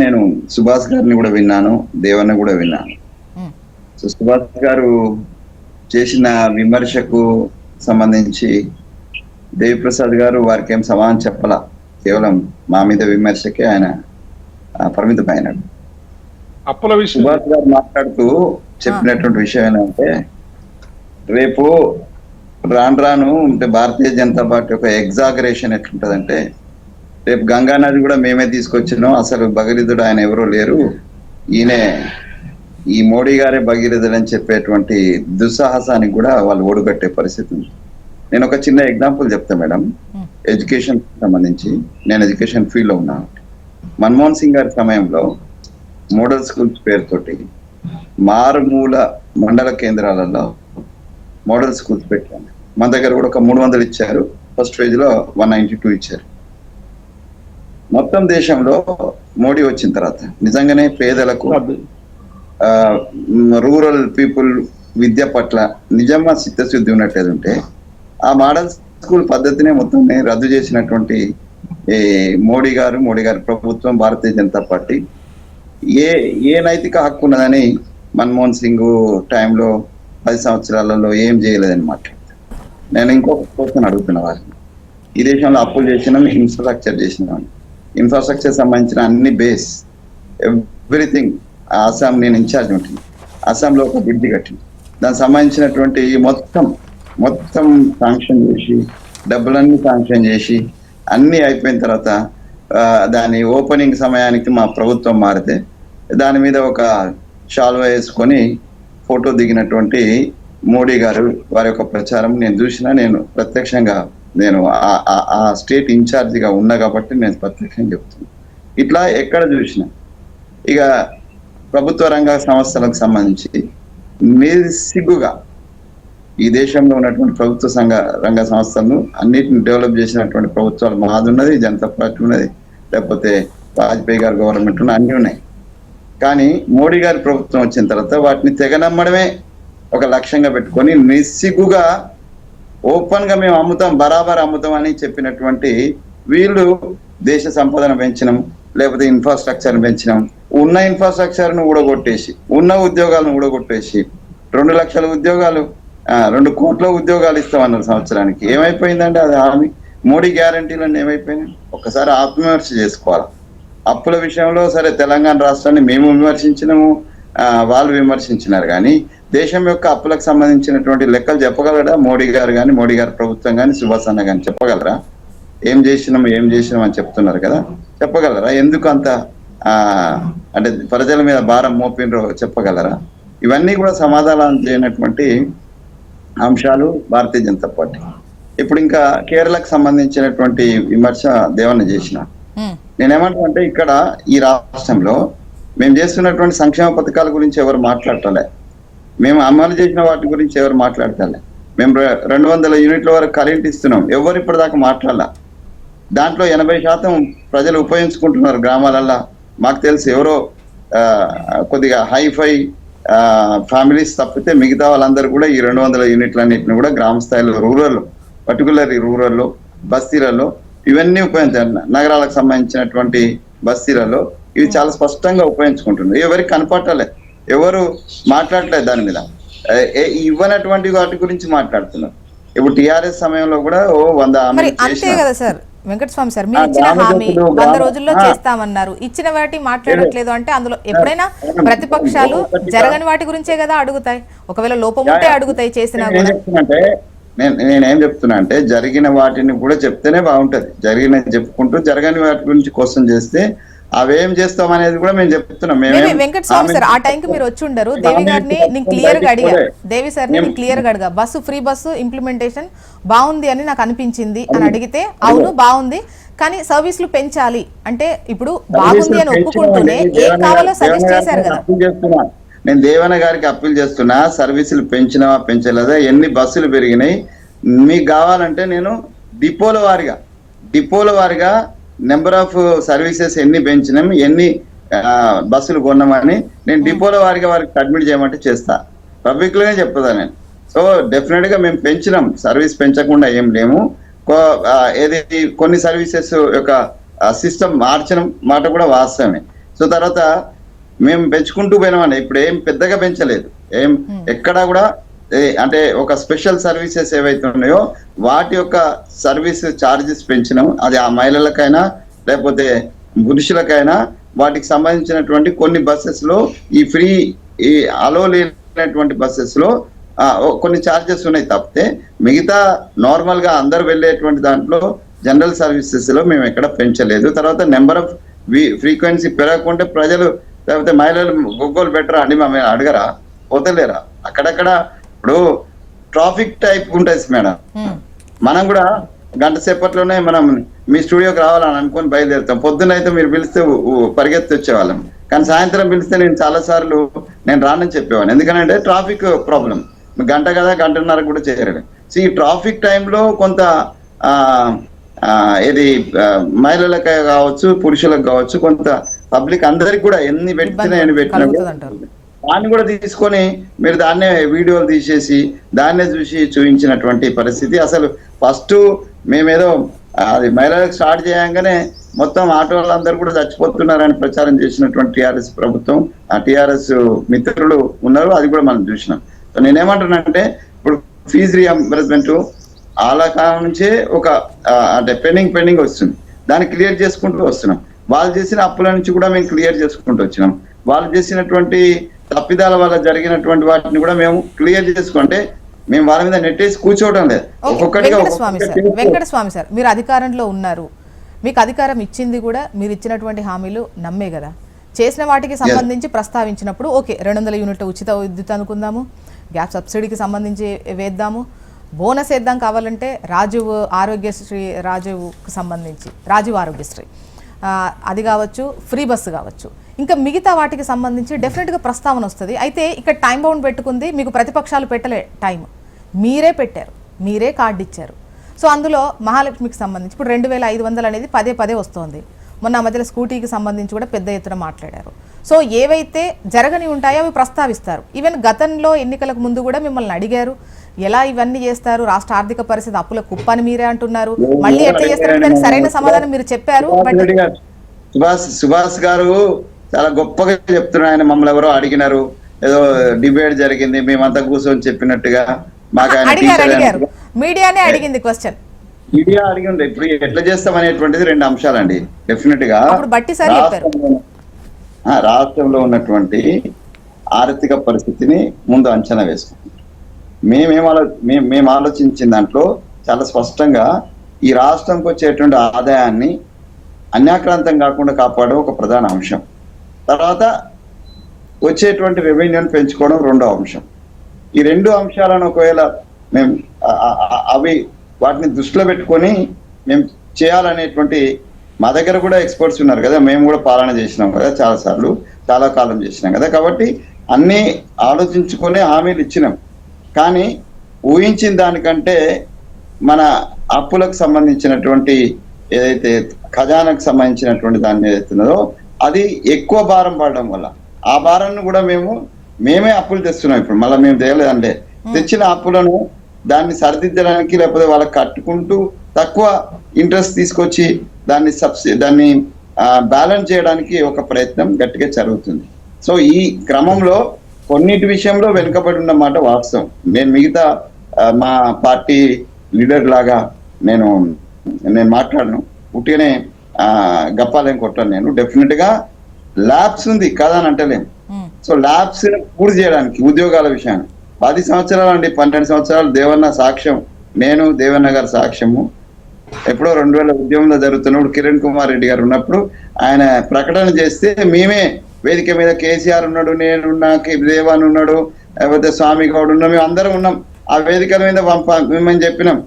S4: నేను సుభాష్ గారిని కూడా విన్నాను, దేవన్న కూడా విన్నాను. సో సుభాష్ గారు చేసిన విమర్శకు సంబంధించి దేవిప్రసాద్ గారు వారికి ఏం సమాధానం చెప్పాల, కేవలం మా మీద విమర్శకే ఆయన పరిమితమైనాడు. సుభాష్ గారు మాట్లాడుతూ చెప్పినటువంటి విషయం ఏంటంటే, రేపు రాను అంటే భారతీయ జనతా పార్టీ ఒక ఎగ్జాగరేషన్ ఎట్లుంటదంటే, రేపు గంగా నది కూడా మేమే తీసుకొచ్చినాం, అసలు భగీరథుడు ఆయన ఎవరో లేరు, ఈయనే ఈ మోడీ గారే భగీరథుడు అని చెప్పేటువంటి దుస్సాహసానికి కూడా వాళ్ళు ఓడుగట్టే పరిస్థితి ఉంది. నేను ఒక చిన్న ఎగ్జాంపుల్ చెప్తా మేడం. ఎడ్యుకేషన్ సంబంధించి, నేను ఎడ్యుకేషన్ ఫీల్డ్ లో ఉన్నాను. మన్మోహన్ సింగ్ గారి సమయంలో మోడల్ స్కూల్స్ పేరుతోటి మారుమూల మండల కేంద్రాలలో మోడల్ స్కూల్స్ పెట్టాను. మన దగ్గర కూడా ఒక 300 ఇచ్చారు, ఫస్ట్ ఫేజ్ లో 192 ఇచ్చారు. మొత్తం దేశంలో మోడీ వచ్చిన తర్వాత నిజంగానే పేదలకు, రూరల్ పీపుల్ విద్య పట్ల నిజంగా చిత్తశుద్ధి ఉన్నట్టు ఉంటే ఆ మోడల్ స్కూల్ పద్ధతినే మొత్తం రద్దు చేసినటువంటి మోడీ గారి ప్రభుత్వం, భారతీయ జనతా పార్టీ ఏ నైతిక హక్కు ఉన్నదని మన్మోహన్ సింగ్ టైంలో 10 సంవత్సరాలలో ఏం చేయలేదని మాట్లాడతాను. నేను ఇంకొక క్వశ్చన్ అడుగుతున్న వారిని, ఈ దేశంలో అప్పులు చేసినాం, ఇన్ఫ్రాస్ట్రక్చర్ చేసినాం, ఇన్ఫ్రాస్ట్రక్చర్ సంబంధించిన అన్ని బేస్ ఎవ్రీథింగ్ అస్సాం నేను ఇన్ఛార్జ్ ఉంటుంది, అస్సాంలో ఒక బ్రిడ్జి కట్టింది, దానికి సంబంధించినటువంటి మొత్తం శాంక్షన్ చేసి డబ్బులన్నీ శాంక్షన్ చేసి అన్ని అయిపోయిన తర్వాత దాని ఓపెనింగ్ సమయానికి మా ప్రభుత్వం మారితే దాని మీద ఒక షాల్వా వేసుకొని ఫోటో దిగినటువంటి మోడీ గారు వారి యొక్క ప్రచారం నేను చూసినా, నేను ప్రత్యక్షంగా నేను ఆ స్టేట్ ఇన్ఛార్జిగా ఉన్నా కాబట్టి నేను ప్రత్యక్షంగా చెప్తున్నాను. ఇట్లా ఎక్కడ చూసినా ఇక ప్రభుత్వ రంగ సంస్థలకు సంబంధించి సిగ్గుగా ఈ దేశంలో ఉన్నటువంటి ప్రభుత్వ రంగ సంస్థలను అన్నిటిని డెవలప్ చేసినటువంటి ప్రభుత్వాలు మాది ఉన్నది, జనతా పార్టీ ఉన్నది, లేకపోతే వాజ్పేయి గారి గవర్నమెంట్ అన్నీ ఉన్నాయి. కానీ మోడీ గారి ప్రభుత్వం వచ్చిన తర్వాత వాటిని తెగనమ్మడమే ఒక లక్ష్యంగా పెట్టుకొని నిస్సిగ్గుగా ఓపెన్ గా మేము అమ్ముతాం, బరాబర్ అమ్ముతాం అని చెప్పినటువంటి వీళ్ళు దేశ సంపదను పెంచడం, లేకపోతే ఇన్ఫ్రాస్ట్రక్చర్ పెంచడం, ఉన్న ఇన్ఫ్రాస్ట్రక్చర్ ను ఊడగొట్టేసి, ఉన్న ఉద్యోగాలను ఊడగొట్టేసి 2 లక్షల ఉద్యోగాలు 2 కోట్ల ఉద్యోగాలు ఇస్తామన్నారు సంవత్సరానికి. ఏమైపోయిందంటే అది హామీ. మోడీ గ్యారంటీలన్నీ ఏమైపోయినాయి? ఒక్కసారి ఆత్మవిమర్శ చేసుకోవాలి. అప్పుల విషయంలో సరే తెలంగాణ రాష్ట్రాన్ని మేము విమర్శించినాము, వాళ్ళు విమర్శించినారు. కానీ దేశం యొక్క అప్పులకు సంబంధించినటువంటి లెక్కలు చెప్పగలరా మోడీ గారు కానీ, మోడీ గారి ప్రభుత్వం కానీ, సుభాష్ అన్న కానీ చెప్పగలరా? ఏం చేసినాం అని చెప్తున్నారు కదా, చెప్పగలరా? ఎందుకు అంత అంటే ప్రజల మీద భారం మోపినరో చెప్పగలరా? ఇవన్నీ కూడా సమాధానం చేయనటువంటి అంశాలు భారతీయ జనతా పార్టీ. ఇప్పుడు ఇంకా కేరళకు సంబంధించినటువంటి విమర్శ దేవన్న చేసిన నేనేమంటా అంటే, ఇక్కడ ఈ రాష్ట్రంలో మేము చేస్తున్నటువంటి సంక్షేమ పథకాల గురించి ఎవరు మాట్లాడటలే, మేము అమలు చేసిన వాటి గురించి ఎవరు మాట్లాడతలే. మేము 200 యూనిట్ల వరకు కరెంట్ ఇస్తున్నాం, ఎవరు ఇప్పటిదాకా మాట్లాడాల. దాంట్లో 80% ప్రజలు ఉపయోగించుకుంటున్నారు గ్రామాలల్లో. మాకు తెలిసి ఎవరో కొద్దిగా హైఫై ఫ్యామిలీస్ తప్పితే మిగతా వాళ్ళందరూ కూడా ఈ 200 యూనిట్లన్నింటిని కూడా గ్రామ స్థాయిలో, రూరల్లో, పర్టికులర్ రూరల్లో, బస్తీలలో ఇవన్నీ ఉపయోగించారు. నగరాలకు సంబంధించినటువంటి బస్తీలలో ఇవి చాలా స్పష్టంగా ఉపయోగించుకుంటున్నారు. ఎవరికి కనపట్టలే, ఎవరు మాట్లాడలేదు దాని మీద. ఇవ్వనటువంటి వాటి గురించి మాట్లాడుతున్నారు. ఇప్పుడు టిఆర్ఎస్ సమయంలో కూడా 100
S1: అంతే కదా సార్ వెంకటస్వామి సార్, మీరు ఇచ్చిన హామీ 100 రోజుల్లో చేస్తామన్నారు, ఇచ్చిన వాటి మాట్లాడట్లేదు అంటే అందులో ఎప్పుడైనా ప్రతిపక్షాలు జరగని వాటి గురించే కదా అడుగుతాయి, ఒకవేళ లోపం ఉంటే అడుగుతాయి చేసినా కూడా.
S4: నేనేం చెప్తున్నా అంటే, జరిగిన వాటిని కూడా చెప్తేనే బాగుంటది. జరిగిన చెప్పుకుంటూ జరగని వాటి గురించి క్వశ్చన్ చేస్తే అవేం చేస్తాం అనేది కూడా మేము చెప్తున్నాం.
S1: వెంకటస్వామి సార్ ఆ టైంకి మీరు వచ్చి ఉండరు. దేవి గారిని నేను క్లియర్ గా అడిగా, దేవి సార్ నేను క్లియర్ గా అడిగా, బస్సు ఫ్రీ బస్సు ఇంప్లిమెంటేషన్ బాగుంది అని నాకు అనిపించింది అని అడిగితే, అవును బాగుంది కానీ సర్వీసులు పెంచాలి అంటే, ఇప్పుడు బాగుంది అని ఒప్పుకుంటూనే ఏం కావాలో సజెస్ట్ చేశారు కదా.
S4: నేను దేవన్న గారికి అప్పీల్ చేస్తున్నా, సర్వీసులు పెంచినావా పెంచలేదా, ఎన్ని బస్సులు పెరిగినాయి, మీకు కావాలంటే నేను డిపోల వారిగా నెంబర్ ఆఫ్ సర్వీసెస్ ఎన్ని పెంచినాం, ఎన్ని బస్సులు కొన్నామని నేను డిపోల వారిగా వారికి అడ్మిట్ చేయమంటే చేస్తా, పబ్లిక్ లోనే చెప్తా నేను. సో డెఫినెట్ గా మేము పెంచినాం, సర్వీస్ పెంచకుండా ఏం లేము. ఏది కొన్ని సర్వీసెస్ యొక్క సిస్టమ్ మార్చడం మాట కూడా వాస్తవమే. సో తర్వాత మేము పెంచుకుంటూ పోయినామని, ఇప్పుడు ఏం పెద్దగా పెంచలేదు, ఏం ఎక్కడా కూడా. అంటే ఒక స్పెషల్ సర్వీసెస్ ఏవైతే ఉన్నాయో వాటి యొక్క సర్వీస్ ఛార్జెస్ పెంచినాం. అది ఆ మహిళలకైనా లేకపోతే పురుషులకైనా వాటికి సంబంధించినటువంటి కొన్ని బస్సెస్ లో ఈ అలో లేనటువంటి బస్సెస్ లో కొన్ని ఛార్జెస్ ఉన్నాయి తప్పితే, మిగతా నార్మల్ గా అందరు వెళ్ళేటువంటి దాంట్లో జనరల్ సర్వీసెస్ లో మేము ఎక్కడ పెంచలేదు. తర్వాత నెంబర్ ఆఫ్ ఫ్రీక్వెన్సీ పెరగకుంటే ప్రజలు లేకపోతే మహిళలు గొగ్గోలు బెటరా అండి మమ్మల్ని అడగరా, పోతలేరా? అక్కడక్కడ ఇప్పుడు ట్రాఫిక్ టైప్ ఉంటుంది మేడం, మనం కూడా గంట సేపట్లోనే మనం మీ స్టూడియోకి రావాలని అనుకొని బయలుదేరుతాం. పొద్దున్న అయితే మీరు పిలిస్తే పరిగెత్తి వచ్చేవాళ్ళం, కానీ సాయంత్రం పిలిస్తే నేను చాలా సార్లు నేను రానని చెప్పేవాడిని. ఎందుకంటే ట్రాఫిక్ ప్రాబ్లం, గంట కదా గంటన్నర కూడా చేయలేదు. సో ఈ ట్రాఫిక్ టైంలో కొంత ఇది మహిళలకు కావచ్చు, పురుషులకు కావచ్చు, కొంత పబ్లిక్ అందరికి కూడా ఎన్ని పెట్టినా దాన్ని కూడా తీసుకొని మీరు దాన్నే వీడియోలు తీసేసి దాన్నే చూపించినటువంటి పరిస్థితి. అసలు ఫస్ట్ మేమేదో అది మహిళలకు స్టార్ట్ చేయంగానే మొత్తం ఆటో వాళ్ళందరూ కూడా చచ్చిపోతున్నారని ప్రచారం చేసినటువంటి టిఆర్ఎస్ ప్రభుత్వం, ఆ టిఆర్ఎస్ మిత్రులు ఉన్నారు, అది కూడా మనం చూసినాం. సో నేనేమంటున్నానంటే, ఇప్పుడు ఫీజు రీఎంబర్స్మెంట్ ఆలా కాలం నుంచే ఒక అంటే పెండింగ్ వస్తుంది, దాన్ని క్లియర్ చేసుకుంటూ వస్తున్నాం. వాళ్ళు చేసిన అప్పుల నుంచి కూడా మేము క్లియర్ చేసుకుంటూ వచ్చినాం. వాళ్ళు చేసినటువంటి తప్పిదాల వల్ల జరిగినటువంటి వాటిని కూడా మేము క్లియర్ చేసుకుంటే మేము వాళ్ళ మీద నెట్టేసి కూర్చోవడం లేదు.
S1: వెంకటస్వామి సార్, మీరు అధికారంలో ఉన్నారు, మీకు అధికారం ఇచ్చింది కూడా మీరు ఇచ్చినటువంటి హామీలు నమ్మే కదా. చేసిన వాటికి సంబంధించి ప్రస్తావించినప్పుడు ఓకే 200 యూనిట్ల ఉచిత విద్యుత్ అనుకుందాము, గ్యాస్ సబ్సిడీకి సంబంధించి వేద్దాము, బోనస్ వేద్దాం కావాలంటే రాజీవ్ ఆరోగ్యశ్రీ అది కావచ్చు, ఫ్రీ బస్సు కావచ్చు, ఇంకా మిగతా వాటికి సంబంధించి డెఫినెట్గా ప్రస్తావన వస్తుంది. అయితే ఇక్కడ టైం బౌండ్ పెట్టుకుంది, మీకు ప్రతిపక్షాలు పెట్టలే టైం, మీరే పెట్టారు, మీరే కార్డు ఇచ్చారు. సో అందులో మహాలక్ష్మికి సంబంధించి ఇప్పుడు 2500 అనేది పదే వస్తుంది. మొన్న ఆ మధ్యలో స్కూటీకి సంబంధించి కూడా పెద్ద ఎత్తున మాట్లాడారు. సో ఏవైతే జరగని ఉంటాయో అవి ప్రస్తావిస్తారు. ఈవెన్ గతంలో ఎన్నికలకు ముందు కూడా మిమ్మల్ని అడిగారు, ఎలా ఇవన్నీ చేస్తారు, రాష్ట్ర ఆర్థిక పరిస్థితి అప్పుల కుప్పని మీరే అంటున్నారు, మళ్ళీ ఎట్లా చేస్తారు, దానికి సరైన సమాధానం మీరు చెప్పారు. బట్
S4: సుభాష్ గారు చాలా గొప్పగా చెప్తున్నారు. ఆయన మమ్మల్ని ఎవరో అడిగినారు, ఏదో డిబేట్ జరిగింది, మేమంతా కూర్చొని చెప్పినట్టుగా మాకు
S1: అడిగారు మీడియానే అడిగింది క్వశ్చన్.
S4: మీడియా అడిగింది. ఇప్పుడు ఎట్లా చేస్తాం అనేటువంటిది 2 అంశాలండి. డెఫినెట్ గా రాష్ట్రంలో ఉన్నటువంటి ఆర్థిక పరిస్థితిని ముందు అంచనా వేసుకుంటాం. మేము ఆలోచించిన దాంట్లో చాలా స్పష్టంగా ఈ రాష్ట్రంకి వచ్చేటువంటి ఆదాయాన్ని అన్యాక్రాంతం కాకుండా కాపాడడం ఒక ప్రధాన అంశం. తర్వాత వచ్చేటువంటి రెవెన్యూని పెంచుకోవడం 2వ అంశం. ఈ 2 అంశాలను ఒకవేళ మేము వాటిని దృష్టిలో పెట్టుకొని మేము చేయాలనేటువంటి, మా దగ్గర కూడా ఎక్స్పర్ట్స్ ఉన్నారు కదా, మేము కూడా పాలన చేసినాం కదా చాలా కాలం చేసినాం కదా, కాబట్టి అన్నీ ఆలోచించుకొని హామీలు ఇచ్చినాం. కానీ ఊహించిన దానికంటే మన అప్పులకు సంబంధించినటువంటి ఏదైతే ఖజానాకు సంబంధించినటువంటి దాన్ని ఏదైతున్నదో అది ఎక్కువ భారం పడడం వల్ల ఆ భారాన్ని కూడా మేమే అప్పులు తెస్తున్నాం. ఇప్పుడు మళ్ళీ మేము తేలేదంటే తెచ్చిన అప్పులను దాన్ని సరిదిద్దడానికి, లేకపోతే వాళ్ళకి కట్టుకుంటూ తక్కువ ఇంట్రెస్ట్ తీసుకొచ్చి దాన్ని బ్యాలెన్స్ చేయడానికి ఒక ప్రయత్నం గట్టిగా జరుగుతుంది. సో ఈ క్రమంలో కొన్నిటి విషయంలో వెనుకబడి ఉన్న మాట వాస్తవం. నేను మిగతా మా పార్టీ లీడర్ లాగా నేను మాట్లాడను, ఉట్టిగానే గప్పాలేం కొట్టాను. నేను డెఫినెట్ గా ల్యాబ్స్ ఉంది కాదని అంటలేము. సో ల్యాబ్స్ పూర్తి చేయడానికి ఉద్యోగాల విషయాన్ని 10 సంవత్సరాలు అండి, 12 సంవత్సరాలు దేవన్న సాక్ష్యం, నేను దేవన్న గారి సాక్ష్యము. ఎప్పుడో 2000 ఉద్యమంలో జరుగుతున్నప్పుడు కిరణ్ కుమార్ రెడ్డి గారు ఉన్నప్పుడు ఆయన ప్రకటన చేస్తే మేమే వేదిక మీద కేసీఆర్ ఉన్నాడు, నేనున్నా, దేవాన్ ఉన్నాడు, లేకపోతే స్వామి గౌడ్ ఉన్నాం, మేము అందరం ఉన్నాం. ఆ వేదికల మీద మేము చెప్పినాం,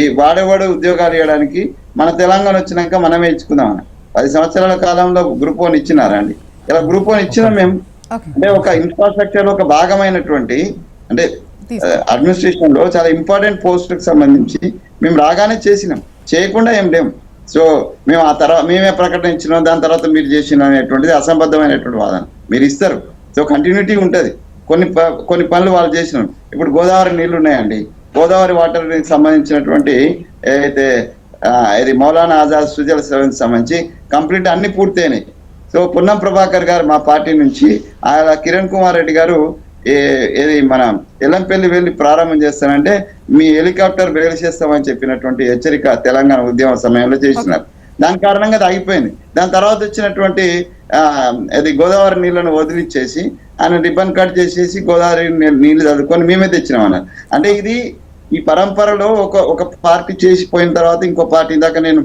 S4: ఈ వాడేవాడు ఉద్యోగాలు ఇవ్వడానికి మన తెలంగాణ వచ్చినాక మనమే ఇచ్చుకుందామని. 10 సంవత్సరాల కాలంలో గ్రూప్ 1 ఇచ్చినారా అండి? ఇలా గ్రూప్ 1 ఇచ్చినాం మేము. అంటే ఒక ఇన్ఫ్రాస్ట్రక్చర్ ఒక భాగమైనటువంటి, అంటే అడ్మినిస్ట్రేషన్ లో చాలా ఇంపార్టెంట్ పోస్టులకు సంబంధించి మేము రాగానే చేసినాం, చేయకుండా ఏం లేము. సో మేము ఆ తర్వాత మేమే ప్రకటన ఇచ్చినాం, దాని తర్వాత మీరు చేసిన అనేటువంటిది అసంబద్ధమైనటువంటి వాదన. మీరు ఇస్తారు, సో కంటిన్యూటీ ఉంటుంది. కొన్ని పనులు వాళ్ళు చేసినాం. ఇప్పుడు గోదావరి నీళ్లు ఉన్నాయండి, గోదావరి వాటర్ సంబంధించినటువంటి ఏదైతే ఇది మౌలానా ఆజాద్ సుజల సేవకి సంబంధించి కంప్లీట్ అన్ని పూర్తయినాయి. సో పొన్నం ప్రభాకర్ గారు మా పార్టీ నుంచి ఆయన కిరణ్ కుమార్ రెడ్డి గారు ఏది మన ఎల్లంపల్లి వెళ్ళి ప్రారంభం చేస్తానంటే మీ హెలికాప్టర్ బెయిల్ చేస్తామని చెప్పినటువంటి హెచ్చరిక తెలంగాణ ఉద్యమ సమయంలో చేసినారు. దాని కారణంగా అది ఆగిపోయింది. దాని తర్వాత వచ్చినటువంటి అది గోదావరి నీళ్లను వదిలిచ్చేసి ఆయన రిబ్బన్ కట్ చేసేసి గోదావరి నీళ్లు చదువుకొని మేమే తెచ్చినాం అన్నారు. అంటే ఇది ఈ పరంపరలో ఒక పార్టీ చేసిపోయిన తర్వాత ఇంకో పార్టీ దాకా నేను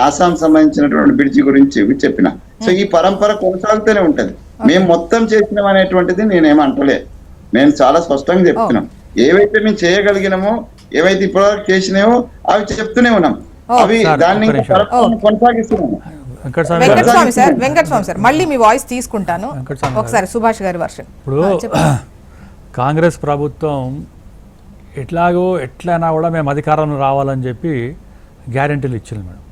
S4: అస్సాం సంబంధించినటువంటి బ్రిడ్జి గురించి చెప్పిన. సో ఈ పరంపర కొనసాగుతూనే ఉంటది. మేము మొత్తం చేసినాం అనేటువంటిది నేనేమంటలే, నేను చాలా స్పష్టంగా చెప్తున్నాం. ఏవైతే మేము చేయగలిగినామో, ఏవైతే ఇప్పటివరకు చేసినామో అవి చెప్తూనే ఉన్నాం, అవి దాన్ని కొనసాగిస్తున్నాము.
S1: వెంకటస్వామి సార్ మళ్ళీ మీ వాయిస్ తీసుకుంటాను ఒకసారి. సుభాష్ గారి వర్షన్.
S2: ఇప్పుడు కాంగ్రెస్ ప్రభుత్వం ఎట్లైనా కూడా మేము అధికారంలో రావాలని చెప్పి గ్యారెంటీలు ఇచ్చింది మేడం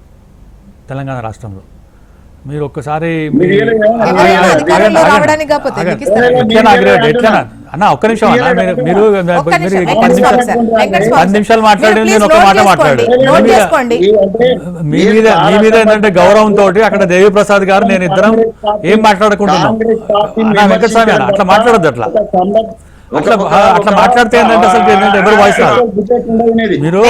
S2: తెలంగాణ రాష్ట్రంలో. మీరు ఒక్కసారి అన్న ఒక్క నిమిషం అన్న, మీరు 10 నిమిషాలు మాట్లాడి నేను ఒక మాట మాట్లాడు. మీ మీద ఏంటంటే గౌరవంతో అక్కడ దేవి ప్రసాద్ గారు నేను ఇద్దరం ఏం మాట్లాడుకుంటున్నాం. వెంకటస్వామి అన్న అట్లా మాట్లాడద్దు, అట్లా మాట్లాడితే ఏంటంటే అసలు ఎవరు వాయిస్ రాదు. మీరు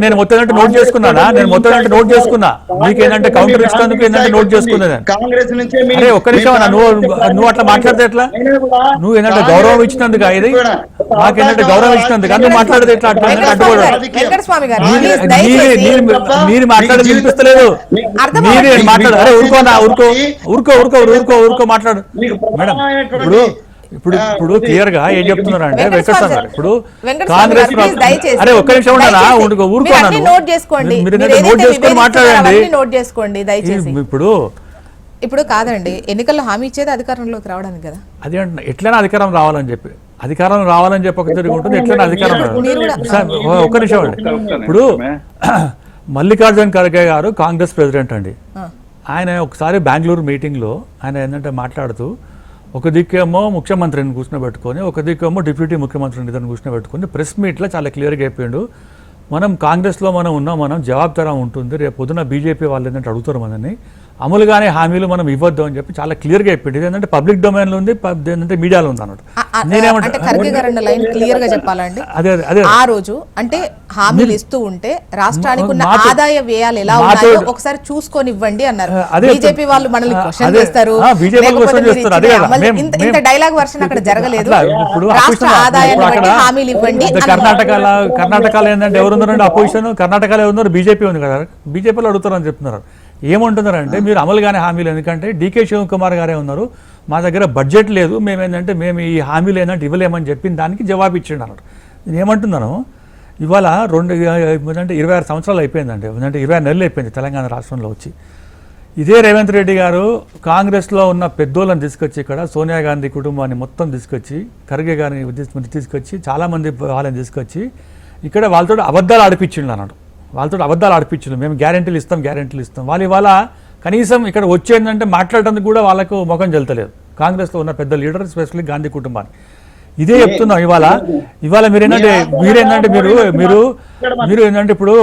S2: నేను మొత్తం నోట్ చేసుకున్నానా, నోట్ చేసుకున్నా. మీకు ఏంటంటే కౌంటర్ ఇచ్చినందుకు ఏంటంటే నోట్ చేసుకున్నా. అరే ఒక్క నిమిషం అన్న, నువ్వు అట్లా మాట్లాడితే ఎట్లా? నువ్వు ఏంటంటే గౌరవం ఇచ్చినందుకు, ఇది మాకేంటంటే గౌరవం ఇచ్చినందుకు నువ్వు మాట్లాడితే ఎట్లా? మీరు మాట్లాడేది వినిపిస్తలేదు. మీరు మాట్లాడు, అరే ఊరుకోనా, ఊరుకో మాట్లాడు మేడం. ఇప్పుడు క్లియర్ గా ఏం చెప్తున్నారు అంటే వెంకటస్వామి గారు, ఇప్పుడు కాంగ్రెస్ అరే ఒక్క నిమిషం ఉండనా, ఊరుకోన్నాను, మీరు నోట్ చేసుకొని మాట్లాడండి. ఇప్పుడు
S1: కాదండి, ఎన్నికల్లో హామీ ఇచ్చేది అధికారంలోకి రావడానికి కదా.
S2: అది అంటే ఎట్లైనా అధికారం రావాలని చెప్పి అధికారం రావాలని చెప్పి ఒక తిరిగి ఉంటుంది, ఎట్లైనా అధికారం రాదు. సార్ ఒక్క నిమిషం అండి. ఇప్పుడు మల్లికార్జున్ ఖర్గే గారు కాంగ్రెస్ ప్రెసిడెంట్ అండి. ఆయన ఒకసారి బెంగళూరు మీటింగ్లో ఆయన ఏంటంటే మాట్లాడుతూ ఒక దిక్కేమో ముఖ్యమంత్రిని కూర్చోబెట్టుకొని, ఒక దిక్కేమో డిప్యూటీ ముఖ్యమంత్రిని ఇద్దరిని కూర్చోబెట్టుకొని ప్రెస్ మీట్లో చాలా క్లియర్గా అయిపోయాడు, మనం కాంగ్రెస్లో మనం ఉన్నాం, మనం జవాబుదారం ఉంటుంది, రేపు పొద్దున బీజేపీ వాళ్ళు ఏంటంటే అడుగుతారు మనని, అమలుగానే హామీలు మనం ఇవ్వద్దు అని చెప్పి చాలా క్లియర్గా అయిపోయింది. ఇది ఏంటంటే పబ్లిక్ డొమైన్లో ఉంది, ఏంటంటే మీడియాలో ఉంది అన్నట్టు.
S1: అంటే ఖర్గే గారు అన్న లైన్ క్లియర్ గా చెప్పాలండి.
S2: అదే
S1: ఆ రోజు అంటే హామీలు ఇస్తూ ఉంటే రాష్ట్రానికి ఉన్న ఆదాయ వ్యయాలు ఎలా ఉన్నాయో ఒకసారి చూసుకొని ఇవ్వండి అన్నారు. బీజేపీ వాళ్ళు మనల్ని క్వశ్చన్ చేస్తారు, ఇంత డైలాగ్ వర్షన్ అక్కడ జరగలేదు. రాష్ట్ర ఆదాయాన్ని బట్టి హామీలు ఇవ్వండి.
S2: కర్ణాటకలో ఏంటంటే ఎవరున్నారండి అపోజిషన్, కర్ణాటకలో ఎవరున్నారు, బీజేపీ ఉంది కదా, బీజేపీలో అడుగుతారని చెప్తున్నారు. ఏమంటున్నారంటే మీరు అమలుగానే హామీలు, ఎందుకంటే డీకే శివకుమార్ గారే ఉన్నారు, మా దగ్గర బడ్జెట్ లేదు, మేము ఈ హామీలు ఏంటంటే ఇవ్వలేమని చెప్పిన దానికి జవాబు ఇచ్చిండు అన్నాడు. నేను ఏమంటున్నాను, ఇవాళ 26 సంవత్సరాలు అయిపోయిందండి, అంటే 26 నెలలు అయిపోయింది తెలంగాణ రాష్ట్రంలో వచ్చి. ఇదే రేవంత్ రెడ్డి గారు కాంగ్రెస్లో ఉన్న పెద్దోళ్ళని తీసుకొచ్చి ఇక్కడ సోనియా గాంధీ కుటుంబాన్ని మొత్తం తీసుకొచ్చి, ఖర్గే గారిని తీసుకొచ్చి, చాలామంది వాళ్ళని తీసుకొచ్చి ఇక్కడ వాళ్ళతో అబద్ధాలు ఆడిపించిండు అన్నాడు. వాళ్ళతో అబద్ధాలు ఆడిపించిండు, మేము గ్యారెంటీలు ఇస్తాం. వాళ్ళు ఇవాళ కనీసం ఇక్కడ వచ్చేందంటే మాట్లాడడానికి కూడా వాళ్ళకు ముఖం చెల్తలేదు కాంగ్రెస్లో ఉన్న పెద్ద లీడర్, ఎస్పెషల్లీ గాంధీ కుటుంబాన్ని. ఇదే చెప్తున్నాం. ఇవాళ మీరేంటంటే మీరు ఏంటంటే ఇప్పుడు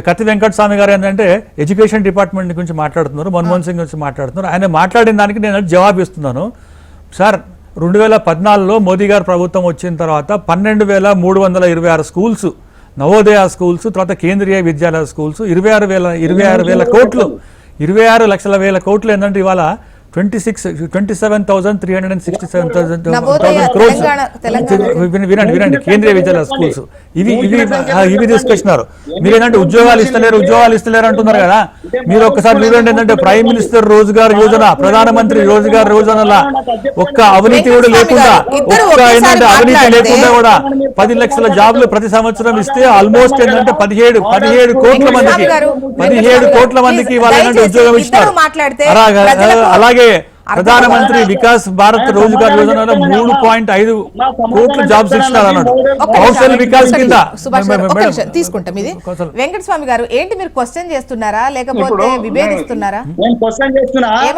S2: కత్తి వెంకటస్వామి గారు ఏంటంటే ఎడ్యుకేషన్ డిపార్ట్మెంట్ గురించి మాట్లాడుతున్నారు, మన్మోహన్ సింగ్ గురించి మాట్లాడుతున్నారు. ఆయన మాట్లాడిన దానికి నేను జవాబు ఇస్తున్నాను. సార్ 2014లో మోదీ గారు ప్రభుత్వం వచ్చిన తర్వాత 12,326 స్కూల్స్, నవోదయ స్కూల్స్, తర్వాత కేంద్రీయ విద్యాలయ స్కూల్స్, 26,000 కోట్లు, 26 లక్షల వేల కోట్లు ఏంటంటే ఇవాళ 27,367 crores. వినండి, కేంద్రీయ విద్యాలయ స్కూల్స్ ఇవి తీసుకొచ్చినారు. మీరు ఏంటంటే ఉద్యోగాలు ఇస్తలేరు అంటున్నారు కదా. మీరు ఒక్కసారి చూడండి, ఏంటంటే ప్రైమ్ మినిస్టర్ రోజ్గార్ యోజన, ప్రధానమంత్రి రోజ్గార్ యోజనల ఒక్క అవినీతి కూడా లేకుండా, కూడా 10 లక్షల జాబ్లు ప్రతి సంవత్సరం ఇస్తే ఆల్మోస్ట్ ఏంటంటే 17 కోట్ల మందికి వాళ్ళు ఉద్యోగం ఇచ్చినారు. అలాగే ప్రధానమంత్రి వికాస్ భారత్ రోజ్గార్ యోజనలో 3.5 కోట్ల జాబ్స్ ఇచ్చినారు అన్నాడు. కౌశల్ వికాస్ కింద
S1: తీసుకుంటాం. ఇది వెంకటస్వామి గారు ఏంటి, మీరు క్వశ్చన్ చేస్తున్నారా లేకపోతే విభేదిస్తున్నారా?
S4: నేను క్వశ్చన్ చేస్తున్నా, ఆయన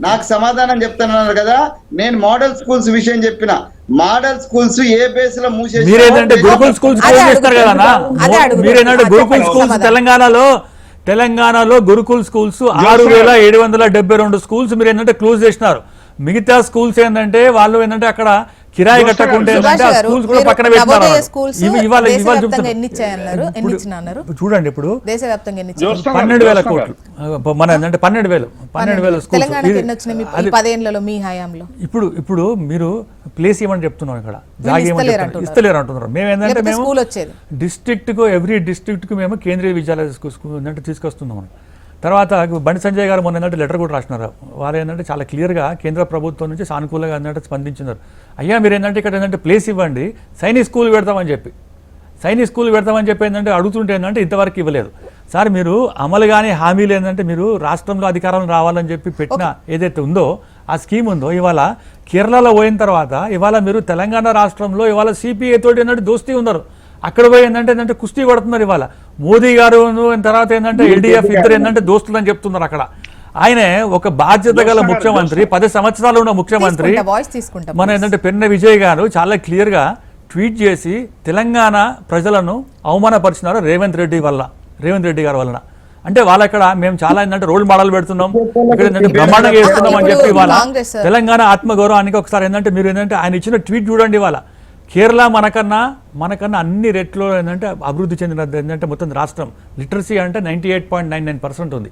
S4: నాకు సమాధానం చెప్తానన్నారు కదా. నేను మోడల్ స్కూల్స్ విషయం చెప్పిన, మోడల్ స్కూల్స్ ఏ బేస్ లో మూసేసి,
S2: మీరేంటంటే గురుకుల్ స్కూల్స్ చేస్తారు కదా, మీరేంటంటే గురుకుల్ స్కూల్స్ తెలంగాణలో గురుకుల్ స్కూల్స్ 6,772 స్కూల్స్ మీరు ఏంటంటే క్లోజ్ చేసినారు. మిగతా స్కూల్స్ ఏంటంటే వాళ్ళు ఏంటంటే అక్కడ కిరాయి కట్టకుంటే ఏంటంటే ఆ స్కూల్స్ కూడా పక్కన పెట్టినారు. చూడండి ఇప్పుడు 12,000 కోట్లు, మన ఏంటంటే 12,000 ఇప్పుడు మీరు ప్లేస్ ఇవ్వమని చెప్తున్నాం, ఇక్కడ జాగి ఇస్తలేరు అంటున్నారు. మేము ఏంటంటే మేము ఎవ్రీ డిస్ట్రిక్ట్ కు మేము కేంద్రీయ విద్యాలయ అంటే తీసుకొస్తున్నాం. తర్వాత బండి సంజయ్ గారు మొన్న ఏంటంటే లెటర్ కూడా రాసినారు. వారు ఏంటంటే చాలా క్లియర్గా కేంద్ర ప్రభుత్వం నుంచి సానుకూలంగా ఏంటంటే స్పందించినారు. అయ్యా మీరు ఏంటంటే ఇక్కడ ఏంటంటే ప్లేస్ ఇవ్వండి, సైనిక్ స్కూల్ పెడతామని చెప్పి ఏంటంటే అడుగుతుంటే ఏంటంటే ఇంతవరకు ఇవ్వలేదు. సార్ మీరు అమలుగానే హామీలు ఏంటంటే మీరు రాష్ట్రంలో అధికారం రావాలని చెప్పి పెట్టిన ఏదైతే ఉందో ఆ స్కీమ్ ఉందో, ఇవాళ కేరళలో పోయిన తర్వాత ఇవాళ మీరు తెలంగాణ రాష్ట్రంలో ఇవాళ సిపిఐ తోటి ఏంటంటే దోస్తీ ఉన్నారు. అక్కడ పోయి ఏంటంటే కుస్తీ పడుతున్నారు. ఇవాళ మోదీ గారు తర్వాత ఏంటంటే ఎల్డీఎఫ్ ఇద్దరు ఏంటంటే దోస్తులు అని చెప్తున్నారు. అక్కడ ఆయనే ఒక బాధ్యత గల ముఖ్యమంత్రి, 10 సంవత్సరాలు ఉన్న ముఖ్యమంత్రి మన ఏంటంటే పెన్న విజయ్ గారు చాలా క్లియర్గా ట్వీట్ చేసి తెలంగాణ ప్రజలను అవమానపరిచినారు రేవంత్ రెడ్డి గారి వలన. అంటే వాళ్ళక్కడ మేము చాలా ఏంటంటే రోల్ మోడల్ పెడుతున్నాం, ఇక్కడ ఏంటంటే బ్రహ్మాండంగా చేస్తున్నాం అని చెప్పి ఇవాళ తెలంగాణ ఆత్మగౌరవానికి ఒకసారి ఏంటంటే మీరు ఏంటంటే ఆయన ఇచ్చిన ట్వీట్ చూడండి. ఇవాళ కేరళ మనకన్నా అన్ని రెట్లో ఏంటంటే అభివృద్ధి చెందిన ఏంటంటే మొత్తం రాష్ట్రం లిటరసీ అంటే 98.99% ఉంది.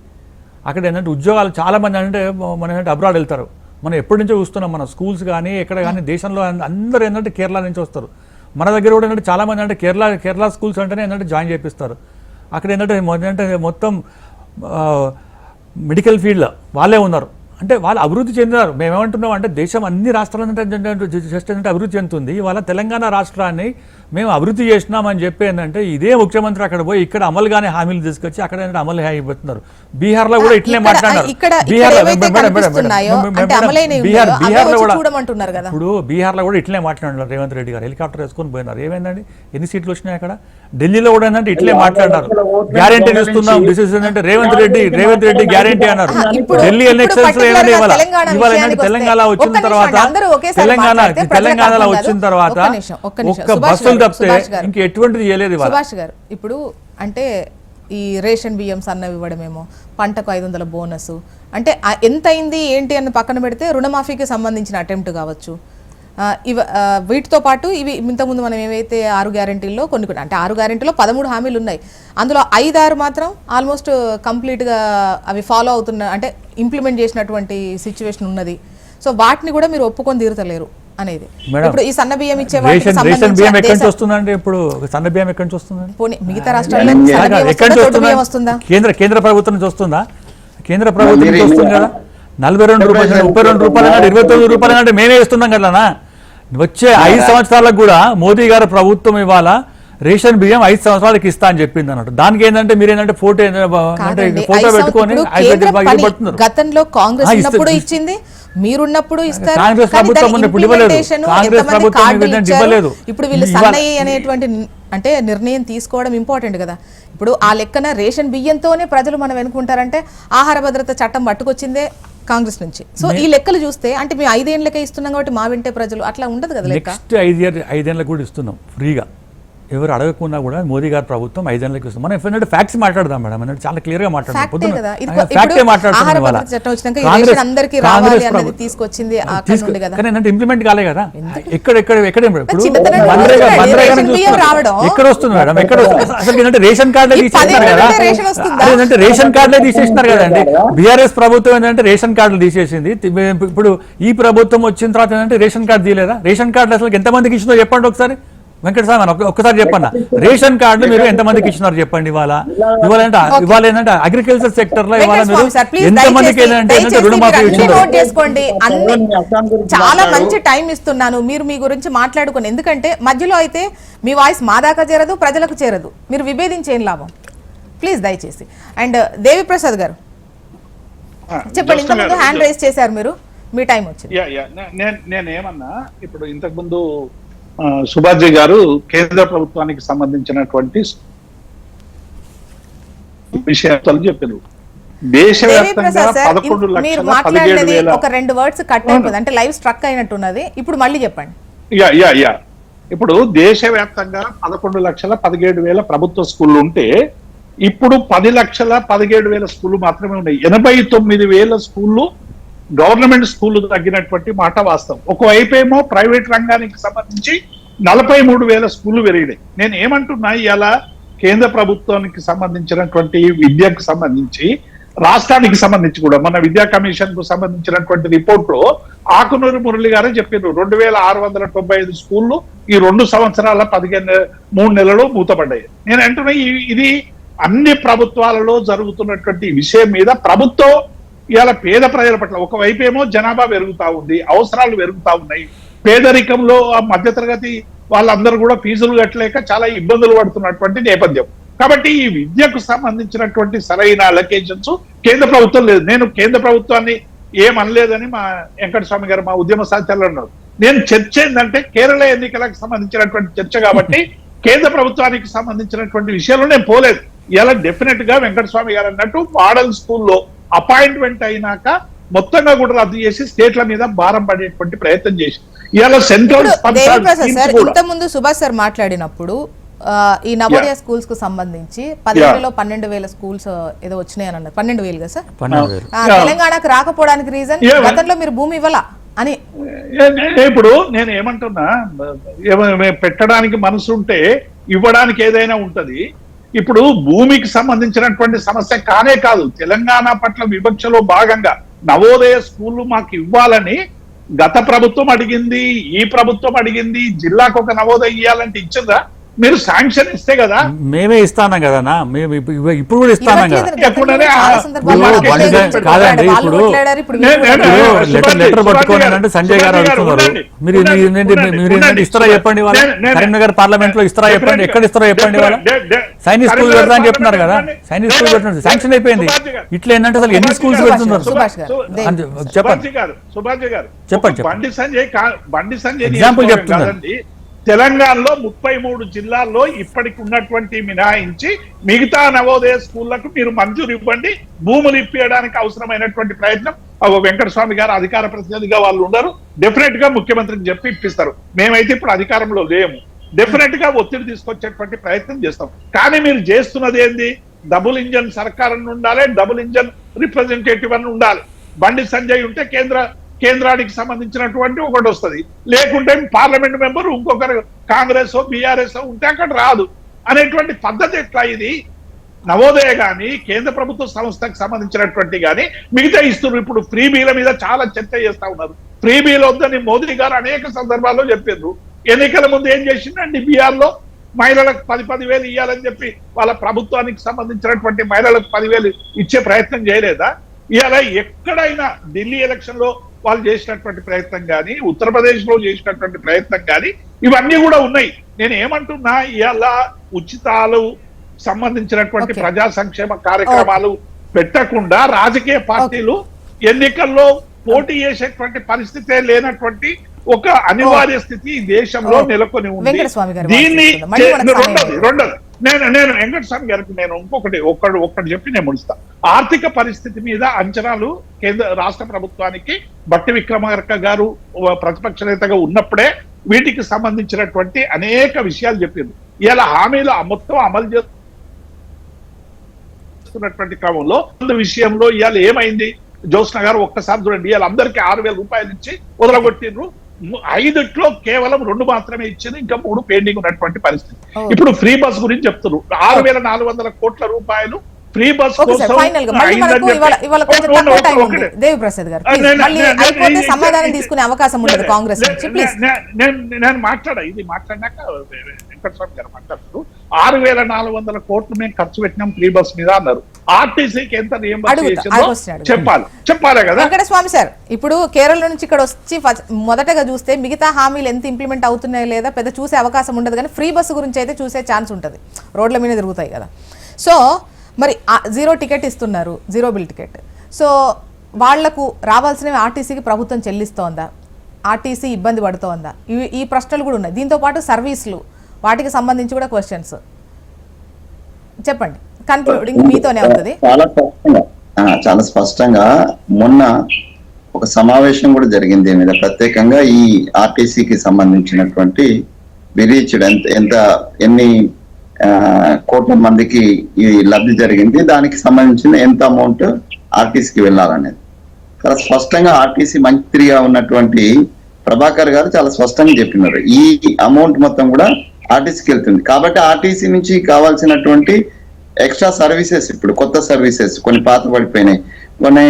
S2: అక్కడ ఏంటంటే ఉద్యోగాలు చాలామంది అంటే మనం ఏంటంటే అబ్రాడ్ వెళ్తారు. మనం ఎప్పటి నుంచో చూస్తున్నాం, మన స్కూల్స్ కానీ ఎక్కడ కానీ దేశంలో అందరూ ఏంటంటే కేరళ నుంచి వస్తారు. మన దగ్గర కూడా ఏంటంటే చాలామంది అంటే కేరళ స్కూల్స్ అంటేనే ఏంటంటే జాయిన్ చేపిస్తారు. అక్కడ ఏంటంటే మొత్తం మెడికల్ ఫీల్డ్లో వాళ్ళే ఉన్నారు. అంటే వాళ్ళు అభివృద్ధి చెందినారు. మేమేమంటున్నాం అంటే దేశం అన్ని రాష్ట్రాలంటే జస్ట్ ఏంటంటే అభివృద్ధి చెందుతుంది. ఇవాళ తెలంగాణ రాష్ట్రాన్ని మేము అభివృద్ధి చేసినామని చెప్పి ఏంటంటే ఇదే ముఖ్యమంత్రి అక్కడ పోయి ఇక్కడ అమలు కానీ హామీలు తీసుకొచ్చి అక్కడ ఏంటంటే అమలు అయిపోతున్నారు. బీహార్లో కూడా ఇట్లే మాట్లాడారు. ఇప్పుడు బీహార్లో కూడా ఇట్లే మాట్లాడారు రేవంత్ రెడ్డి గారు. హెలికాప్టర్ వేసుకొని పోయినారు. ఏమైందండి, ఎన్ని సీట్లు వచ్చినాయి అక్కడ? ఢిల్లీలో కూడా ఏంటంటే ఇట్లే మాట్లాడారు. గ్యారెంటీ ఇస్తున్నాం, డిసిషన్ అంటే రేవంత్ రెడ్డి గ్యారెంటీ అన్నారు. ఢిల్లీ ఎలక్షన్స్ ఏమంటే ఇవాళ ఏంటంటే తెలంగాణ వచ్చిన తర్వాత తెలంగాణలో వచ్చిన తర్వాత ఒక్క బస్సులు తప్పితే ఇంక ఎటువంటిది చేయలేదు.
S1: సుభాష్ గారు, ఇప్పుడు అంటే ఈ రేషన్ బియ్యం సన్నవి ఇవ్వడమేమో, పంటకు 500 బోనస్ అంటే ఎంత అయింది ఏంటి అని పక్కన పెడితే రుణమాఫీకి సంబంధించిన అటెంప్ట్ కావచ్చు, వీటితో పాటు ఇవి ఇంతకుముందు మనం ఏవైతే 6 గ్యారెంటీల్లో కొన్ని అంటే 6 గ్యారెంటీలో 13 హామీలు ఉన్నాయి. అందులో 5-6 మాత్రం ఆల్మోస్ట్ కంప్లీట్గా అవి ఫాలో అవుతున్న అంటే ఇంప్లిమెంట్ చేసినటువంటి సిచ్యువేషన్ ఉన్నది. సో వాటిని కూడా మీరు ఒప్పుకొని తీరుతలేరు అనేది. ఇప్పుడు ఈ సన్న బియ్యం ఇచ్చే
S2: మిగతా
S1: రాష్ట్రాల్లో వస్తుందా?
S2: కేంద్ర ప్రభుత్వం నుంచి వస్తుందా? కేంద్ర ప్రభుత్వం నుంచి వస్తుంది కదా. 42 రూపాయలు 32 రూపాయలు 29 రూపాయలు అంటే మేమే ఇస్తున్నాం కదా. వచ్చే 5 సంవత్సరాలకు కూడా మోదీ గారు ప్రభుత్వం ఇవాళ రేషన్ బియ్యం 5 సంవత్సరాలకి ఇస్తా అని చెప్పింది అన్నట్టు. దానికి ఏంటంటే మీరు ఏంటంటే ఫోటో పెట్టుకొని
S1: గతంలో కాంగ్రెస్ ఉన్నప్పుడు ఇచ్చింది, మీరున్నప్పుడు ఇస్తారు.
S2: కాంగ్రెస్ ప్రభుత్వం ఇవ్వలేదు.
S1: ఇప్పుడు వీళ్ళు సన్నయ్య అనేటువంటి అంటే నిర్ణయం తీసుకోవడం ఇంపార్టెంట్ కదా. ఇప్పుడు ఆ లెక్కన రేషన్ బియ్యంతోనే ప్రజలు మనం వెనుకుంటారంటే ఆహార భద్రత చట్టం పట్టుకొచ్చిందే కాంగ్రెస్ నుంచి. సో ఈ లెక్కలు చూస్తే అంటే మేము 5 ఏళ్ళకే ఇస్తున్నాం కాబట్టి మా వింటే ప్రజలు అట్లా ఉండదు కదా.
S2: నెక్స్ట్ 5 ఏళ్ళకి కూడా ఇస్తున్నాం ఫ్రీగా, ఎవరు అడగకున్నా కూడా మోదీ గారి ప్రభుత్వం 5 ఏళ్ళకి ఇస్తుంది. మనం ఎఫ్ఎన్ఎడ్ ఫ్యాక్ట్స్ మాట్లాడదాం మేడం, అంటే చాలా క్లియర్ గా మాట్లాడదాం. ఇంప్లిమెంట్ కాలే కదా. ఎక్కడ వస్తుంది మేడం? ఎక్కడ అసలు ఏంటంటే రేషన్ కార్డులే తీసేస్తున్నారు కదా. అదేంటంటే రేషన్ కార్డులే తీసేస్తున్నారు కదండి. బీఆర్ఎస్ ప్రభుత్వం ఏంటంటే రేషన్ కార్డులు తీసేసింది. ఇప్పుడు ఈ ప్రభుత్వం వచ్చిన తర్వాత ఏంటంటే రేషన్ కార్డు తీయలేదా? రేషన్ కార్డులు అసలు ఎంతమందికి ఇచ్చిందో చెప్పండి ఒకసారి. వెంకట సార్ ఒక్కసారి చెప్పండి, రేషన్ కార్డులు మీరు ఎంతమందికి ఇచ్చినారు చెప్పండి. ఇవాళ ఏంటంటే అగ్రికల్చర్ సెక్టర్ లో ఇవాళ మీరు ఎంతమందికి రుణమాఫీ ఇచ్చినారు?
S1: చాలా మంచి టైం ఇస్తున్నాను, మీరు మీ గురించి మాట్లాడుకుని. ఎందుకంటే మధ్యలో అయితే మీ వాయిస్ మా దాకా చేరదు, ప్రజలకు చేరదు. మీరు విభేదించి ఏం లాభం? ప్లీజ్ దయచేసి. అండ్ దేవి ప్రసాద్ గారు చెప్పండి. ఇంతకుముందు హ్యాండ్ రైజ్ చేశారు మీరు, మీ టైం వచ్చింది.
S3: నేనేమన్నా ఇప్పుడు ఇంతకుముందు సుభాష్ గారు కేంద్ర ప్రభుత్వానికి సంబంధించినటువంటి విషయాలు చెప్పారు. దేశవ్యాప్తంగా 11,17,000
S1: ఒక 2 వర్డ్స్ కట్ అయిపోయింది, అంటే లైవ్ స్ట్రక్ అయినట్టున్నది. ఇప్పుడు మళ్ళీ చెప్పండి.
S3: ఇప్పుడు దేశవ్యాప్తంగా 11,17,000 ప్రభుత్వ స్కూళ్ళు ఉంటే ఇప్పుడు 10,17,000 స్కూళ్ళు మాత్రమే ఉన్నాయి. 89,000 స్కూళ్ళు గవర్నమెంట్ స్కూళ్ళు తగ్గినటువంటి మాట వాస్తవం. ఒకవైపు ఏమో ప్రైవేట్ రంగానికి సంబంధించి 43,000 స్కూళ్ళు పెరిగినాయి. నేను ఏమంటున్నా, ఇలా కేంద్ర ప్రభుత్వానికి సంబంధించినటువంటి విద్యకు సంబంధించి రాష్ట్రానికి సంబంధించి కూడా మన విద్యా కమిషన్ కు సంబంధించినటువంటి రిపోర్ట్ లో ఆకునూరి మురళి గారే చెప్పారు 2,695 స్కూళ్ళు ఈ 2 సంవత్సరాల 3 నెలలు మూతపడ్డాయి. నేను అంటున్నా ఇది అన్ని ప్రభుత్వాలలో జరుగుతున్నటువంటి విషయం మీద ప్రభుత్వం ఇవాళ పేద ప్రజల పట్ల ఒకవైపు ఏమో జనాభా పెరుగుతా ఉంది, అవసరాలు పెరుగుతా ఉన్నాయి, పేదరికంలో ఆ మధ్యతరగతి వాళ్ళందరూ కూడా ఫీజులు కట్టలేక చాలా ఇబ్బందులు పడుతున్నటువంటి నేపథ్యం. కాబట్టి ఈ విద్యకు సంబంధించినటువంటి సరైన అలొకేషన్స్ కేంద్ర ప్రభుత్వం లేదు. నేను కేంద్ర ప్రభుత్వాన్ని ఏమనలేదని మా వెంకటస్వామి గారు మా ఉద్యమ సాధ్యాలు అన్నారు. నేను చర్చ ఏంటంటే కేరళ ఎన్నికలకు సంబంధించినటువంటి చర్చ కాబట్టి కేంద్ర ప్రభుత్వానికి సంబంధించినటువంటి విషయాల్లో నేను పోలేదు. ఇలా డెఫినెట్ గా వెంకటస్వామి గారు అన్నట్టు మోడల్ స్కూల్లో అపాయింట్మెంట్ అయినాక మొత్తంగా కూడా రద్దు చేసి స్టేట్ల మీద భారం పడేటువంటి ప్రయత్నం చేసి ఇవాళ సెంట్రల్
S1: ఇంతకుముందు సుభాష్ సార్ మాట్లాడినప్పుడు ఈ నవోదయ స్కూల్స్ కు సంబంధించి 12,000 స్కూల్స్ ఏదో వచ్చినాయి అని అన్నారు. 12,000 కదా సార్? తెలంగాణకు రాకపోవడానికి రీజన్ గతంలో మీరు భూమి ఇవ్వాలా అని.
S3: ఇప్పుడు నేను ఏమంటున్నా, పెట్టడానికి మనసు ఉంటే ఇవ్వడానికి ఏదైనా ఉంటది. ఇప్పుడు భూమికి సంబంధించినటువంటి సమస్య కానే కాదు, తెలంగాణ పట్ల వివక్షలో భాగంగా నవోదయ స్కూళ్ళు మాకు ఇవ్వాలని గత ప్రభుత్వం అడిగింది, ఈ ప్రభుత్వం అడిగింది. జిల్లాకు ఒక నవోదయ ఇవ్వాలంటే ఇచ్చిందా? మీరు శాంక్షన్ ఇస్తే కదా.
S2: మేమే ఇస్తానం కదన్నా, మేము ఇప్పుడు కూడా ఇస్తానం కదా.
S3: ఎప్పుడనే
S2: కాదండి, ఇప్పుడు లెటర్ పట్టుకోనంటే సంజయ్ గారు అడుగుతున్నారు, మీరు ఇస్తారా చెప్పండి, వాళ్ళ కరీంనగర్ పార్లమెంట్ లో ఇస్తారా చెప్పండి, ఎక్కడ ఇస్తారో చెప్పండి, వాళ్ళ సైనిక్ స్కూల్ పెడతా అని చెప్తున్నారు కదా, సైనిక్ స్కూల్ పెట్టినట్టు శాంక్షన్ అయిపోయింది. ఇట్లా ఏంటంటే అసలు ఎన్ని స్కూల్స్ పెడుతున్నారు చెప్పండి.
S3: సుభాష్ గారు
S2: చెప్పండి.
S3: బండి సంజయ్
S2: ఎగ్జాంపుల్ చెప్తున్నారు.
S3: తెలంగాణలో 33 జిల్లాల్లో ఇప్పటికి ఉన్నటువంటి మినహాయించి మిగతా నవోదయ స్కూళ్లకు మీరు మంజూరు ఇవ్వండి, భూములు ఇప్పించడానికి అవసరమైనటువంటి ప్రయత్నం వెంకటస్వామి గారు అధికార ప్రతినిధిగా వాళ్ళు ఉండరు, డెఫినెట్ గా ముఖ్యమంత్రికి చెప్పి ఇప్పిస్తారు. మేమైతే ఇప్పుడు అధికారంలో లేము, డెఫినెట్ గా ఒత్తిడి తీసుకొచ్చేటువంటి ప్రయత్నం చేస్తాం. కానీ మీరు చేస్తున్నది ఏంది, డబుల్ ఇంజన్ సర్కార్ ఉండాలి, డబుల్ ఇంజన్ రిప్రజెంటేటివ్ అని ఉండాలి. బండి సంజయ్ ఉంటే కేంద్రానికి సంబంధించినటువంటి ఒకటి వస్తుంది, లేకుంటే పార్లమెంట్ మెంబర్ ఇంకొకరు కాంగ్రెస్ బీఆర్ఎస్ ఉంటే అక్కడ రాదు అనేటువంటి పద్ధతి ఎట్లా? ఇది నవోదయ గాని కేంద్ర ప్రభుత్వ సంస్థకు సంబంధించినటువంటి గాని మిగతా ఇస్తున్నారు. ఇప్పుడు ఫ్రీ బీల మీద చాలా చర్చ చేస్తా ఉన్నారు. ఫ్రీ బీలు వద్దని మోదీ గారు అనేక సందర్భాల్లో చెప్పారు. ఎన్నికల ముందు ఏం చేసిందండి, బీహార్ లో మహిళలకు 10,000 ఇవ్వాలని చెప్పి వాళ్ళ ప్రభుత్వానికి సంబంధించినటువంటి మహిళలకు 10,000 ఇచ్చే ప్రయత్నం చేయలేదా? ఇవాళ ఎక్కడైనా ఢిల్లీ ఎలక్షన్ లో వాళ్ళు చేసినటువంటి ప్రయత్నం కానీ, ఉత్తరప్రదేశ్ లో చేసినటువంటి ప్రయత్నం కానీ ఇవన్నీ కూడా ఉన్నాయి. నేను ఏమంటున్నా, ఇవాళ ఉచితాలు సంబంధించినటువంటి ప్రజా సంక్షేమ కార్యక్రమాలు పెట్టకుండా రాజకీయ పార్టీలు ఎన్నికల్లో పోటీ చేసేటువంటి పరిస్థితే లేనటువంటి ఒక అనివార్య స్థితి దేశంలో నెలకొని ఉంది. దీన్ని రెండోది నేను వెంకటస్వామి గారికి నేను ఒక్కటి చెప్పి నేను ముడుస్తా. ఆర్థిక పరిస్థితి మీద అంచనాలు రాష్ట్ర ప్రభుత్వానికి బట్టి విక్రమార్క గారు ప్రతిపక్ష నేతగా ఉన్నప్పుడే వీటికి సంబంధించినటువంటి అనేక విషయాలు చెప్పింది. ఇలా హామీలు మొత్తం అమలు చేస్తున్నటువంటి క్రమంలో విషయంలో ఇవాళ ఏమైంది, జ్యోత్స్న గారు ఒక్కసారి చూడండి, ఇవాళ అందరికీ 6,000 రూపాయలు ఇచ్చి వదలగొట్టిండ్రు. 5 కేవలం 2 మాత్రమే ఇచ్చింది, ఇంకా 3 పెండింగ్ ఉన్నటువంటి పరిస్థితి. ఇప్పుడు ఫ్రీ బస్ గురించి చెప్తున్నారు, 6,400 కోట్ల రూపాయలు ఫ్రీ బస్
S1: సమాధానం తీసుకునే అవకాశం ఉండదు కాంగ్రెస్ నుంచి.
S3: నేను మాట్లాడినాక వెంకటస్వామి గారు మాట్లాడుతూ 6,400 కోట్లు మేము ఖర్చు పెట్టినాం ఫ్రీ బస్ మీద అన్నారు. ఆర్టీసీకి ఎంత చెప్పాలి కదా
S1: వెంకటస్వామి సార్. ఇప్పుడు కేరళ నుంచి ఇక్కడ వచ్చి మొదటగా చూస్తే మిగతా హామీలు ఎంత ఇంప్లిమెంట్ అవుతున్నాయో లేదా పెద్ద చూసే అవకాశం ఉండదు, కానీ ఫ్రీ బస్సు గురించి అయితే చూసే ఛాన్స్ ఉంటుంది, రోడ్ల మీద తిరుగుతాయి కదా. సో మరి 0 టికెట్ ఇస్తున్నారు, 0 బిల్ టికెట్. సో వాళ్లకు రావాల్సినవి ఆర్టీసీకి ప్రభుత్వం చెల్లిస్తోందా, ఆర్టీసీ ఇబ్బంది పడుతోందా, ఈ ప్రశ్నలు కూడా ఉన్నాయి. దీంతో పాటు సర్వీసులు, వాటికి సంబంధించి కూడా క్వశ్చన్స్ చెప్పండి. కన్క్లూడింగ్ మీతోనే అవుతుంది.
S4: చాలా స్పష్టంగా మొన్న ఒక సమావేశం కూడా జరిగింది దీని మీద, ప్రత్యేకంగా ఈ ఆర్టీసీకి సంబంధించినటువంటి విరీచ్డ్ ఎన్ని కోట్ల మందికి ఈ లబ్ధి జరిగింది, దానికి సంబంధించిన ఎంత అమౌంట్ ఆర్టీసీకి వెళ్ళాలనేది చాలా స్పష్టంగా ఆర్టీసీ మంత్రిగా ఉన్నటువంటి ప్రభాకర్ గారు చాలా స్పష్టంగా చెప్పినారు. ఈ అమౌంట్ మొత్తం కూడా ఆర్టీసీకి వెళ్తుంది. కాబట్టి ఆర్టీసీ నుంచి కావాల్సినటువంటి ఎక్స్ట్రా సర్వీసెస్, ఇప్పుడు కొత్త సర్వీసెస్ కొన్ని పాత పడిపోయినాయి, కొన్ని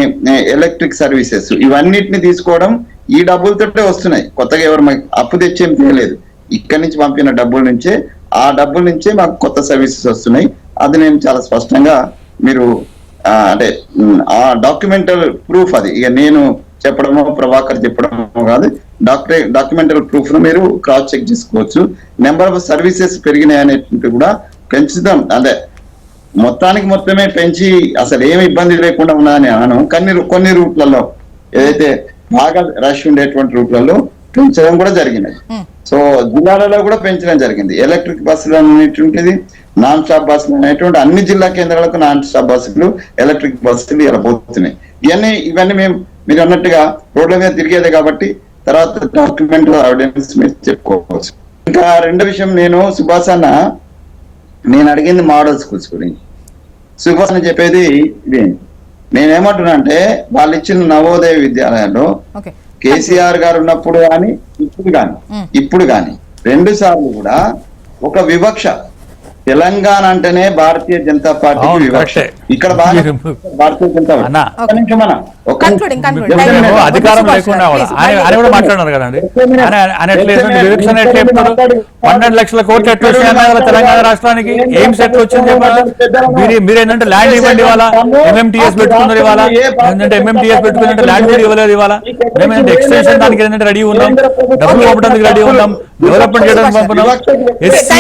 S4: ఎలక్ట్రిక్ సర్వీసెస్, ఇవన్నిటిని తీసుకోవడం ఈ డబ్బులతోటే వస్తున్నాయి. కొత్తగా ఎవరు అప్పు తెచ్చేం తెలియలేదు, ఇక్కడి నుంచి పంపిన డబ్బుల నుంచే, ఆ డబ్బుల నుంచే మాకు కొత్త సర్వీసెస్ వస్తున్నాయి. అది నేను చాలా స్పష్టంగా మీరు అంటే ఆ డాక్యుమెంటల్ ప్రూఫ్, అది ఇక నేను చెప్పడమో ప్రభాకర్ చెప్పడమో కాదు, డాక్యుమెంటల్ ప్రూఫ్ ను మీరు క్రాస్ చెక్ చేసుకోవచ్చు. నెంబర్ ఆఫ్ సర్వీసెస్ పెరిగినాయి అనేటువంటి కూడా పెంచుదాం, అదే మొత్తానికి మొత్తమే పెంచి అసలు ఏమి ఇబ్బంది లేకుండా ఉన్నాయని అన్నాను. కొన్ని రూట్లలో ఏదైతే బాగా రష్ ఉండేటువంటి రూట్లలో పెంచడం కూడా జరిగినది. సో జిల్లాలలో కూడా పెంచడం జరిగింది. ఎలక్ట్రిక్ బస్సులు అనేటువంటిది, నాన్ స్టాప్ బస్సులు అనేటువంటి అన్ని జిల్లా కేంద్రాలకు నాన్ స్టాప్ బస్సులు, ఎలక్ట్రిక్ బస్సులు ఇలా పోతున్నాయి. ఇవన్నీ మీరు అన్నట్టుగా రోడ్ల మీద తిరిగేదే కాబట్టి తర్వాత డాక్యుమెంట్ ఎవిడెన్స్ మీరు చెప్పుకోవచ్చు. ఇంకా రెండో విషయం, సుభాష్ అన్న నేను అడిగింది మోడల్ స్కూల్స్ గురించి. సుభాష్ అని చెప్పేది ఇది, నేనేమంటున్నా అంటే వాళ్ళు ఇచ్చిన నవోదయ విద్యాలయాల్లో కేసీఆర్ గారు ఉన్నప్పుడు కానీ ఇప్పుడు కానీ 2 సార్లు కూడా ఒక వివక్ష, తెలంగాణ అంటేనే భారతీయ జనతా పార్టీకి వివక్ష, ఇక్కడ బాగా భారతీయ జనతా పార్టీ.
S2: అన్న.
S4: ఒక్క నిమిషం అన్న. ఒక్క నిమిషం.
S1: Concluding.
S2: మేము
S1: Time
S2: అధికారం
S1: అయిపోయింది.
S2: లేకుండా
S1: Please,
S2: ఆయన కూడా మాట్లాడినారు కదండి. ఆయన ఎట్లా వివక్షణ ఎట్లా చెప్తారు? 12 లక్షల కోట్లు ఎట్లా వచ్చాయన్న తెలంగాణ రాష్ట్రానికి? ఎయిమ్స్ ఎట్లా వచ్చింది చెప్పాలి? మీరేంటంటే ల్యాండ్ ఇవ్వండి ఇవాళ, ఎంఎంటీఎస్ పెట్టుకున్నారు ఇవాళ, ఏంటంటే ఎంఎంటీఎస్ పెట్టుకున్నట్టు ల్యాండ్ కూడా ఇవ్వలేదు ఇవాళ. మేమేంటే ఎక్స్టెన్షన్ దానికి ఏంటంటే రెడీ ఉన్నాం, డబ్బులు పంపడానికి రెడీ ఉన్నాం, డెవలప్మెంట్ చేయడానికి పంపున్నాం. ఎస్సీ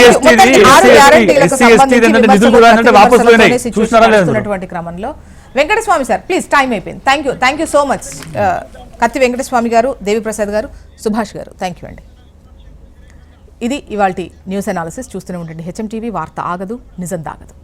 S2: ఎస్టీ ఏంటంటే నిధులు కూడా ఏంటంటే వాపసు పోయినాయి, చూసినారా లేదు?
S1: క్రమంలో వెంకటస్వామి సార్ ప్లీజ్, టైం అయిపోయింది. Thank you so much. కత్తి వెంకటస్వామి గారు, దేవిప్రసాద్ గారు, సుభాష్ గారు, థ్యాంక్ యూ అండి. ఇది ఇవాల్టి న్యూస్ అనాలిసిస్. చూస్తూనే ఉండండి హెచ్ఎం టీవీ. వార్త ఆగదు, నిజం దాగదు.